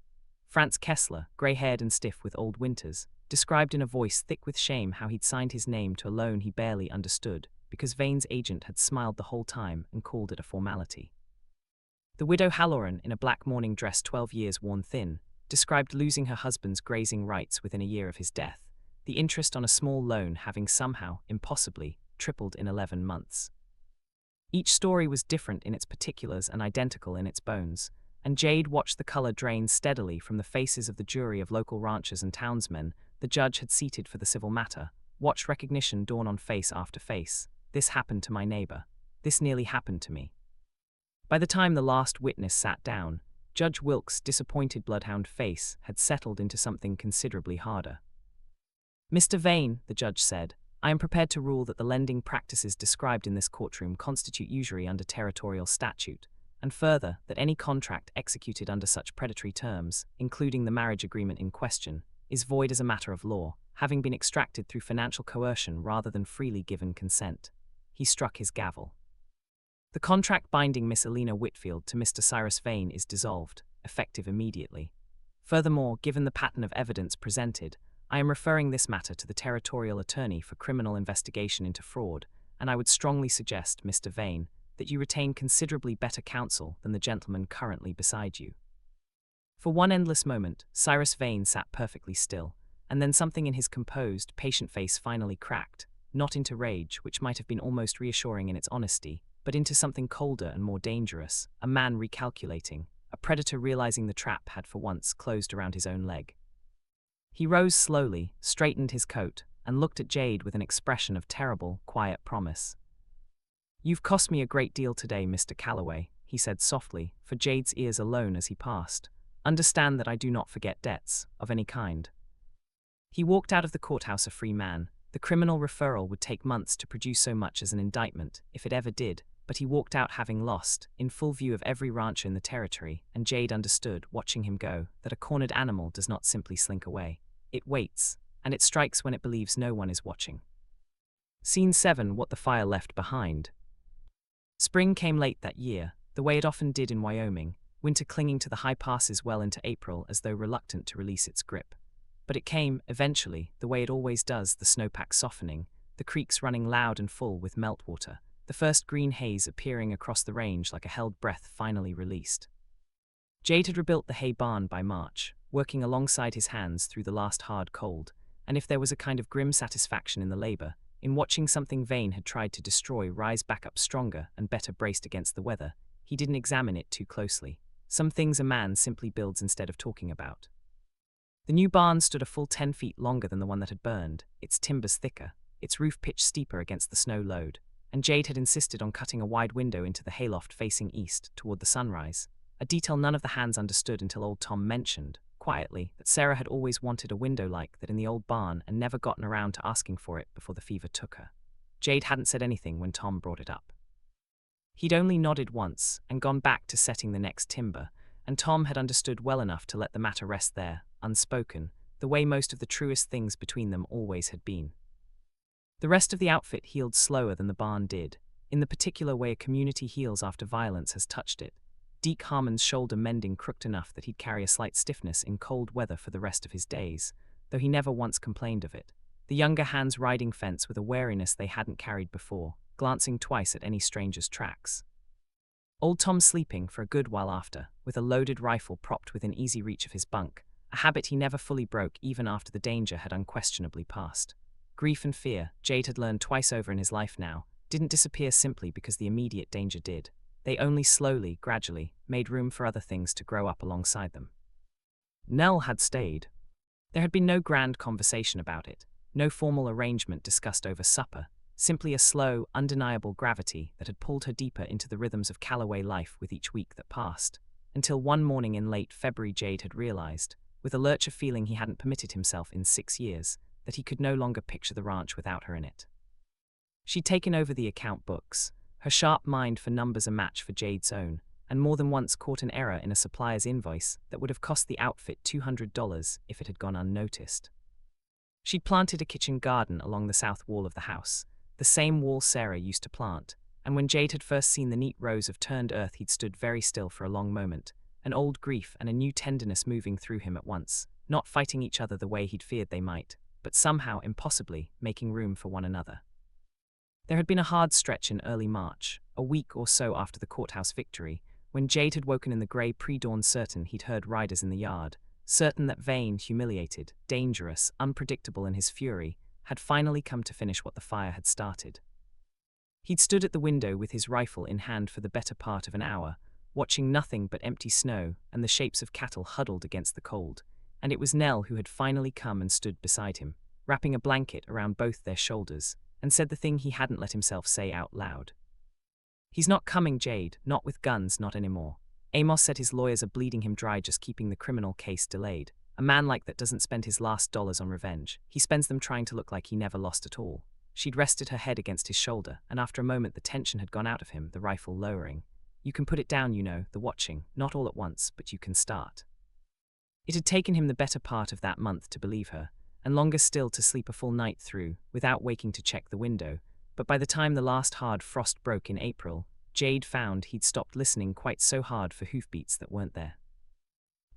Franz Kessler, grey-haired and stiff with old winters, described in a voice thick with shame how he'd signed his name to a loan he barely understood, because Vane's agent had smiled the whole time and called it a formality. The widow Halloran, in a black mourning dress 12 years worn thin, described losing her husband's grazing rights within a year of his death, the interest on a small loan having somehow, impossibly, tripled in 11 months. Each story was different in its particulars and identical in its bones, and Jade watched the color drain steadily from the faces of the jury of local ranchers and townsmen the judge had seated for the civil matter, watched recognition dawn on face after face. This happened to my neighbor. This nearly happened to me. By the time the last witness sat down, Judge Wilkes' disappointed bloodhound face had settled into something considerably harder. Mr. Vane, the judge said, I am prepared to rule that the lending practices described in this courtroom constitute usury under territorial statute, and further, that any contract executed under such predatory terms, including the marriage agreement in question, is void as a matter of law, having been extracted through financial coercion rather than freely given consent. He struck his gavel. The contract binding Miss Elena Whitfield to Mr. Cyrus Vane is dissolved, effective immediately. Furthermore, given the pattern of evidence presented, I am referring this matter to the territorial attorney for criminal investigation into fraud, and I would strongly suggest, Mr. Vane, that you retain considerably better counsel than the gentleman currently beside you. For one endless moment, Cyrus Vane sat perfectly still, and then something in his composed, patient face finally cracked, not into rage, which might have been almost reassuring in its honesty, but into something colder and more dangerous, a man recalculating, a predator realizing the trap had for once closed around his own leg. He rose slowly, straightened his coat, and looked at Jade with an expression of terrible, quiet promise. You've cost me a great deal today, Mr. Calloway, he said softly, for Jade's ears alone as he passed. Understand that I do not forget debts, of any kind. He walked out of the courthouse a free man. The criminal referral would take months to produce so much as an indictment, if it ever did, but he walked out having lost, in full view of every rancher in the territory, and Jade understood, watching him go, that a cornered animal does not simply slink away. It waits, and it strikes when it believes no one is watching. Scene 7. What the fire left behind. Spring came late that year, the way it often did in Wyoming, winter clinging to the high passes well into April as though reluctant to release its grip. But it came, eventually, the way it always does, the snowpack softening, the creeks running loud and full with meltwater, the first green haze appearing across the range like a held breath finally released. Jade had rebuilt the hay barn by March, working alongside his hands through the last hard cold, and if there was a kind of grim satisfaction in the labor, in watching something Vane had tried to destroy rise back up stronger and better braced against the weather, he didn't examine it too closely. Some things a man simply builds instead of talking about. The new barn stood a full 10 feet longer than the one that had burned, its timbers thicker, its roof pitched steeper against the snow load, and Jade had insisted on cutting a wide window into the hayloft facing east, toward the sunrise, a detail none of the hands understood until old Tom mentioned, quietly, that Sarah had always wanted a window like that in the old barn and never gotten around to asking for it before the fever took her. Jade hadn't said anything when Tom brought it up. He'd only nodded once and gone back to setting the next timber, and Tom had understood well enough to let the matter rest there, unspoken, the way most of the truest things between them always had been. The rest of the outfit healed slower than the barn did, in the particular way a community heals after violence has touched it. Deke Harmon's shoulder mending crooked enough that he'd carry a slight stiffness in cold weather for the rest of his days, though he never once complained of it. The younger hands riding fence with a wariness they hadn't carried before, glancing twice at any stranger's tracks. Old Tom sleeping for a good while after, with a loaded rifle propped within easy reach of his bunk, a habit he never fully broke even after the danger had unquestionably passed. Grief and fear, Jade had learned twice over in his life now, didn't disappear simply because the immediate danger did. They only slowly, gradually, made room for other things to grow up alongside them. Nell had stayed. There had been no grand conversation about it, no formal arrangement discussed over supper, simply a slow, undeniable gravity that had pulled her deeper into the rhythms of Callaway life with each week that passed, until one morning in late February Jade had realized, with a lurch of feeling he hadn't permitted himself in 6 years, that he could no longer picture the ranch without her in it. She'd taken over the account books, her sharp mind for numbers a match for Jade's own, and more than once caught an error in a supplier's invoice that would have cost the outfit $200 if it had gone unnoticed. She'd planted a kitchen garden along the south wall of the house, the same wall Sarah used to plant, and when Jade had first seen the neat rows of turned earth he'd stood very still for a long moment, an old grief and a new tenderness moving through him at once, not fighting each other the way he'd feared they might, but somehow, impossibly, making room for one another. There had been a hard stretch in early March, a week or so after the courthouse victory, when Jade had woken in the grey pre-dawn certain he'd heard riders in the yard, certain that Vane, humiliated, dangerous, unpredictable in his fury, had finally come to finish what the fire had started. He'd stood at the window with his rifle in hand for the better part of an hour, watching nothing but empty snow and the shapes of cattle huddled against the cold, and it was Nell who had finally come and stood beside him, wrapping a blanket around both their shoulders, and said the thing he hadn't let himself say out loud. "He's not coming, Jade, not with guns, not anymore. Amos said his lawyers are bleeding him dry just keeping the criminal case delayed. A man like that doesn't spend his last dollars on revenge. He spends them trying to look like he never lost at all." She'd rested her head against his shoulder, and after a moment the tension had gone out of him, the rifle lowering. "You can put it down, you know, the watching, not all at once, but you can start." It had taken him the better part of that month to believe her, and longer still to sleep a full night through, without waking to check the window, but by the time the last hard frost broke in April, Jade found he'd stopped listening quite so hard for hoofbeats that weren't there.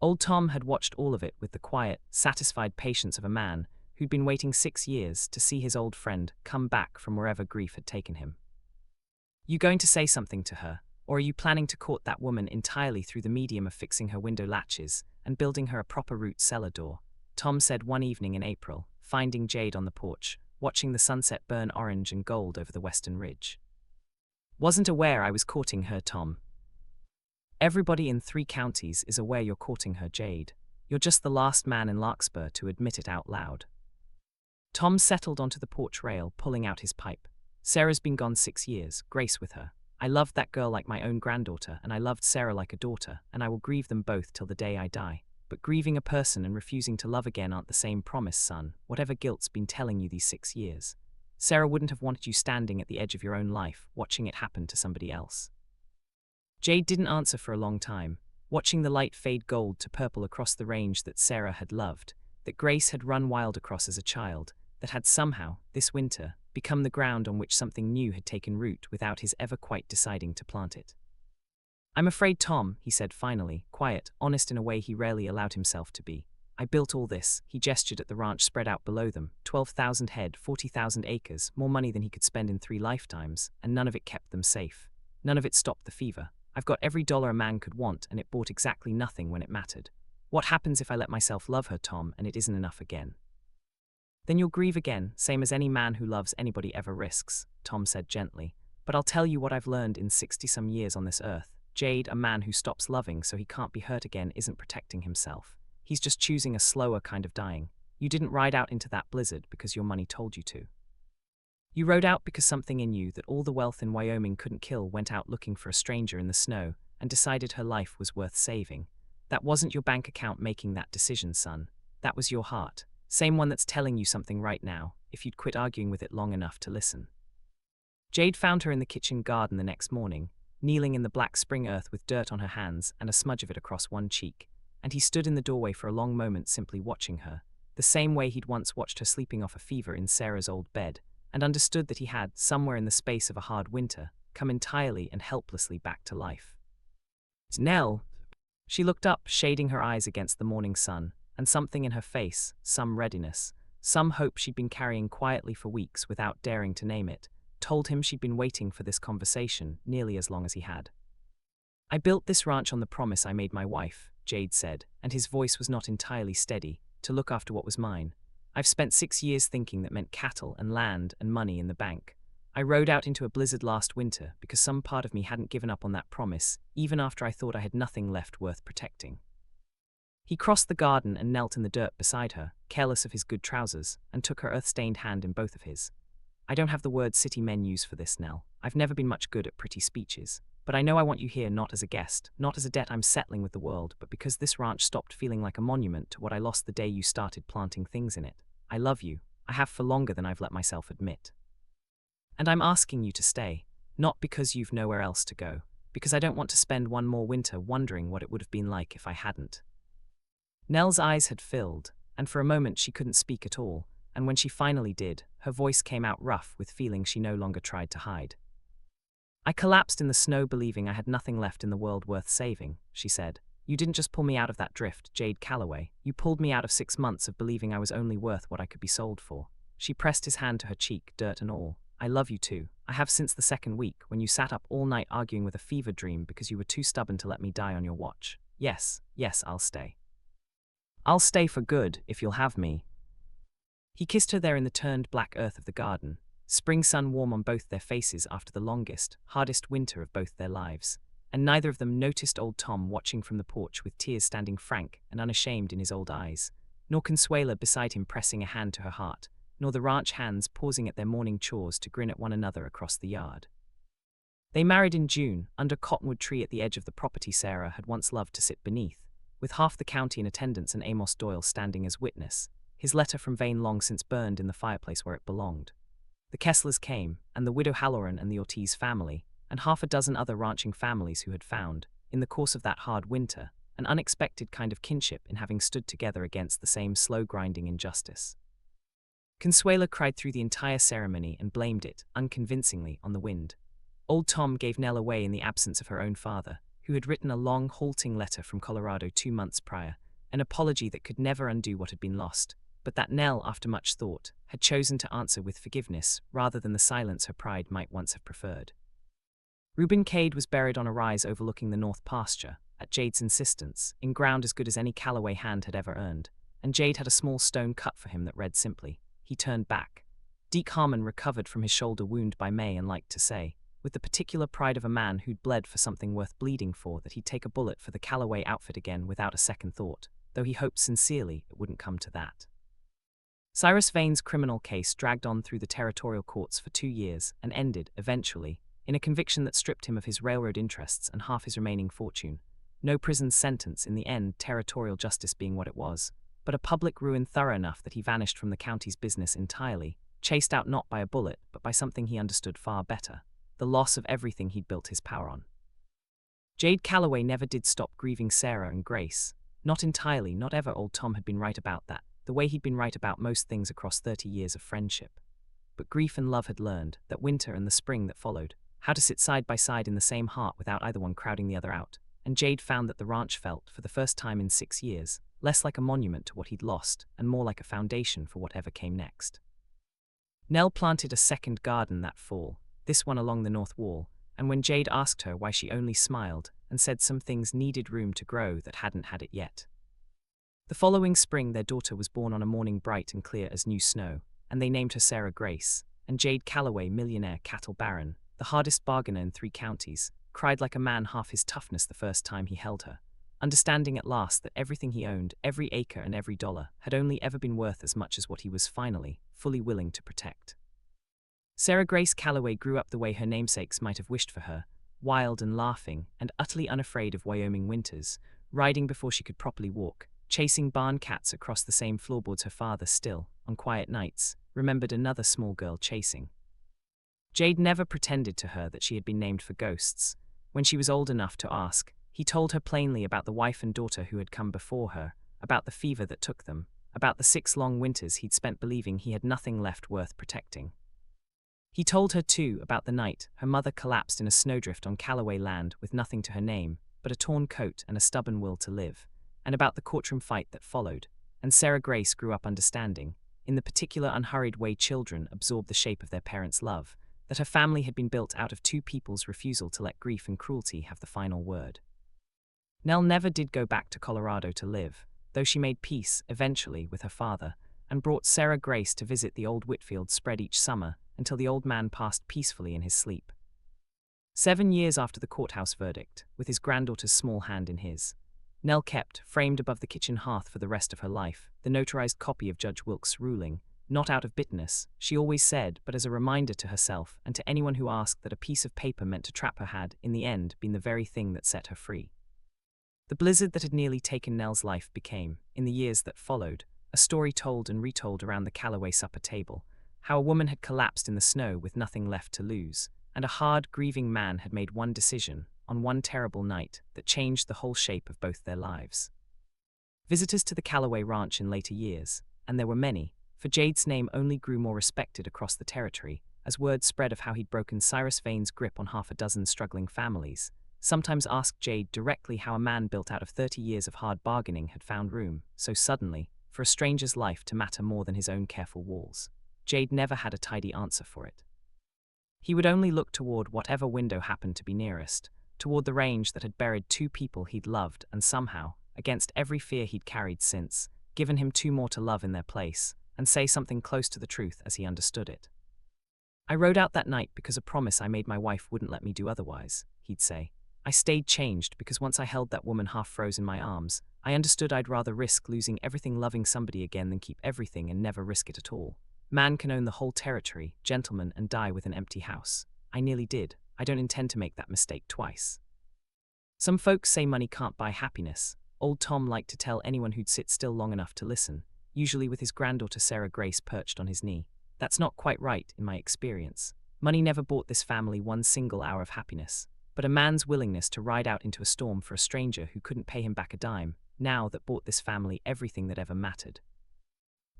Old Tom had watched all of it with the quiet, satisfied patience of a man who'd been waiting 6 years to see his old friend come back from wherever grief had taken him. "You going to say something to her, or are you planning to court that woman entirely through the medium of fixing her window latches and building her a proper root cellar door?" Tom said one evening in April, finding Jade on the porch, watching the sunset burn orange and gold over the western ridge. "Wasn't aware I was courting her, Tom." "Everybody in 3 counties is aware you're courting her, Jade. You're just the last man in Larkspur to admit it out loud." Tom settled onto the porch rail, pulling out his pipe. "Sarah's been gone 6 years, Grace with her. I loved that girl like my own granddaughter, and I loved Sarah like a daughter, and I will grieve them both till the day I die. but grieving a person and refusing to love again aren't the same promise, son, whatever guilt's been telling you these 6 years. Sarah wouldn't have wanted you standing at the edge of your own life, watching it happen to somebody else. Jade didn't answer for a long time, watching the light fade gold to purple across the range that Sarah had loved, that Grace had run wild across as a child, that had somehow, this winter, become the ground on which something new had taken root without his ever quite deciding to plant it. "I'm afraid, Tom," he said finally, quiet, honest in a way he rarely allowed himself to be. "I built all this," he gestured at the ranch spread out below them, 12,000 head, 40,000 acres, more money than he could spend in 3 lifetimes, and none of it kept them safe. None of it stopped the fever. I've got every dollar a man could want, and it bought exactly nothing when it mattered. What happens if I let myself love her, Tom, and it isn't enough again?" "Then you'll grieve again, same as any man who loves anybody ever risks," Tom said gently. "But I'll tell you what I've learned in 60-some years on this earth. Jade, a man who stops loving so he can't be hurt again, isn't protecting himself. He's just choosing a slower kind of dying. You didn't ride out into that blizzard because your money told you to. You rode out because something in you that all the wealth in Wyoming couldn't kill went out looking for a stranger in the snow and decided her life was worth saving. That wasn't your bank account making that decision, son. That was your heart. Same one that's telling you something right now, if you'd quit arguing with it long enough to listen." Jade found her in the kitchen garden the next morning, kneeling in the black spring earth with dirt on her hands and a smudge of it across one cheek, and he stood in the doorway for a long moment simply watching her, the same way he'd once watched her sleeping off a fever in Sarah's old bed, and understood that he had, somewhere in the space of a hard winter, come entirely and helplessly back to life. "It's Nell." She looked up, shading her eyes against the morning sun, and something in her face, some readiness, some hope she'd been carrying quietly for weeks without daring to name it, told him she'd been waiting for this conversation nearly as long as he had. "I built this ranch on the promise I made my wife," Jade said, and his voice was not entirely steady, "to look after what was mine. I've spent 6 years thinking that meant cattle and land and money in the bank. I rode out into a blizzard last winter because some part of me hadn't given up on that promise, even after I thought I had nothing left worth protecting." He crossed the garden and knelt in the dirt beside her, careless of his good trousers, and took her earth-stained hand in both of his. "I don't have the words city men use for this, Nell. I've never been much good at pretty speeches. But I know I want you here not as a guest, not as a debt I'm settling with the world, but because this ranch stopped feeling like a monument to what I lost the day you started planting things in it. I love you. I have for longer than I've let myself admit. And I'm asking you to stay, not because you've nowhere else to go, because I don't want to spend one more winter wondering what it would have been like if I hadn't." Nell's eyes had filled, and for a moment she couldn't speak at all, and when she finally did, her voice came out rough with feeling she no longer tried to hide. "I collapsed in the snow believing I had nothing left in the world worth saving," she said. "You didn't just pull me out of that drift, Jade Calloway. You pulled me out of 6 months of believing I was only worth what I could be sold for." She pressed his hand to her cheek, dirt and all. "I love you too. I have since the second week, when you sat up all night arguing with a fever dream because you were too stubborn to let me die on your watch. Yes, I'll stay. I'll stay for good, if you'll have me." He kissed her there in the turned black earth of the garden, spring sun warm on both their faces after the longest, hardest winter of both their lives, and neither of them noticed old Tom watching from the porch with tears standing frank and unashamed in his old eyes, nor Consuela beside him pressing a hand to her heart, nor the ranch hands pausing at their morning chores to grin at one another across the yard. They married in June, under a cottonwood tree at the edge of the property Sarah had once loved to sit beneath, with half the county in attendance and Amos Doyle standing as witness, his letter from Vane long since burned in the fireplace where it belonged. The Kesslers came, and the widow Halloran and the Ortiz family, and half a dozen other ranching families who had found, in the course of that hard winter, an unexpected kind of kinship in having stood together against the same slow-grinding injustice. Consuela cried through the entire ceremony and blamed it, unconvincingly, on the wind. Old Tom gave Nell away in the absence of her own father, who had written a long, halting letter from Colorado 2 months prior, an apology that could never undo what had been lost, but that Nell, after much thought, had chosen to answer with forgiveness rather than the silence her pride might once have preferred. Reuben Cade was buried on a rise overlooking the north pasture, at Jade's insistence, in ground as good as any Calloway hand had ever earned, and Jade had a small stone cut for him that read simply, "He turned back." Deke Harmon recovered from his shoulder wound by May and liked to say, with the particular pride of a man who'd bled for something worth bleeding for, that he'd take a bullet for the Calloway outfit again without a second thought, though he hoped sincerely it wouldn't come to that. Cyrus Vane's criminal case dragged on through the territorial courts for 2 years and ended, eventually, in a conviction that stripped him of his railroad interests and half his remaining fortune. No prison sentence in the end, territorial justice being what it was, but a public ruin thorough enough that he vanished from the county's business entirely, chased out not by a bullet but by something he understood far better, the loss of everything he'd built his power on. Jade Calloway never did stop grieving Sarah and Grace. Not entirely, not ever. Old Tom had been right about that, the way he'd been right about most things across 30 years of friendship. But grief and love had learned, that winter and the spring that followed, how to sit side by side in the same heart without either one crowding the other out, and Jade found that the ranch felt, for the first time in 6 years, less like a monument to what he'd lost and more like a foundation for whatever came next. Nell planted a second garden that fall, this one along the north wall, and when Jade asked her why, she only smiled and said some things needed room to grow that hadn't had it yet. The following spring their daughter was born on a morning bright and clear as new snow, and they named her Sarah Grace, and Jade Calloway, millionaire cattle baron, the hardest bargainer in 3 counties, cried like a man half his toughness the first time he held her, understanding at last that everything he owned, every acre and every dollar, had only ever been worth as much as what he was finally, fully willing to protect. Sarah Grace Calloway grew up the way her namesakes might have wished for her, wild and laughing, and utterly unafraid of Wyoming winters, riding before she could properly walk, chasing barn cats across the same floorboards her father still, on quiet nights, remembered another small girl chasing. Jade never pretended to her that she had been named for ghosts. When she was old enough to ask, he told her plainly about the wife and daughter who had come before her, about the fever that took them, about the 6 long winters he'd spent believing he had nothing left worth protecting. He told her, too, about the night her mother collapsed in a snowdrift on Calloway land with nothing to her name but a torn coat and a stubborn will to live, and about the courtroom fight that followed, and Sarah Grace grew up understanding, in the particular unhurried way children absorb the shape of their parents' love, that her family had been built out of 2 people's refusal to let grief and cruelty have the final word. Nell never did go back to Colorado to live, though she made peace, eventually, with her father, and brought Sarah Grace to visit the old Whitfield spread each summer until the old man passed peacefully in his sleep. 7 years after the courthouse verdict, with his granddaughter's small hand in his, Nell kept, framed above the kitchen hearth for the rest of her life, the notarized copy of Judge Wilkes' ruling, not out of bitterness, she always said, but as a reminder to herself and to anyone who asked, that a piece of paper meant to trap her had, in the end, been the very thing that set her free. The blizzard that had nearly taken Nell's life became, in the years that followed, a story told and retold around the Calloway supper table, how a woman had collapsed in the snow with nothing left to lose, and a hard, grieving man had made one decision, on one terrible night, that changed the whole shape of both their lives. Visitors to the Calloway ranch in later years, and there were many, for Jade's name only grew more respected across the territory, as word spread of how he'd broken Cyrus Vane's grip on half a dozen struggling families, sometimes asked Jade directly how a man built out of 30 years of hard bargaining had found room, so suddenly, for a stranger's life to matter more than his own careful walls. Jade never had a tidy answer for it. He would only look toward whatever window happened to be nearest, toward the range that had buried 2 people he'd loved and somehow, against every fear he'd carried since, given him 2 more to love in their place, and say something close to the truth as he understood it. I rode out that night because a promise I made my wife wouldn't let me do otherwise, he'd say. I stayed changed because once I held that woman half froze in my arms, I understood I'd rather risk losing everything loving somebody again than keep everything and never risk it at all. Man can own the whole territory, gentlemen, and die with an empty house. I nearly did. I don't intend to make that mistake twice. Some folks say money can't buy happiness. Old Tom liked to tell anyone who'd sit still long enough to listen, usually with his granddaughter Sarah Grace perched on his knee. That's not quite right, in my experience. Money never bought this family one single hour of happiness, but a man's willingness to ride out into a storm for a stranger who couldn't pay him back a dime, now that bought this family everything that ever mattered.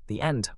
The end.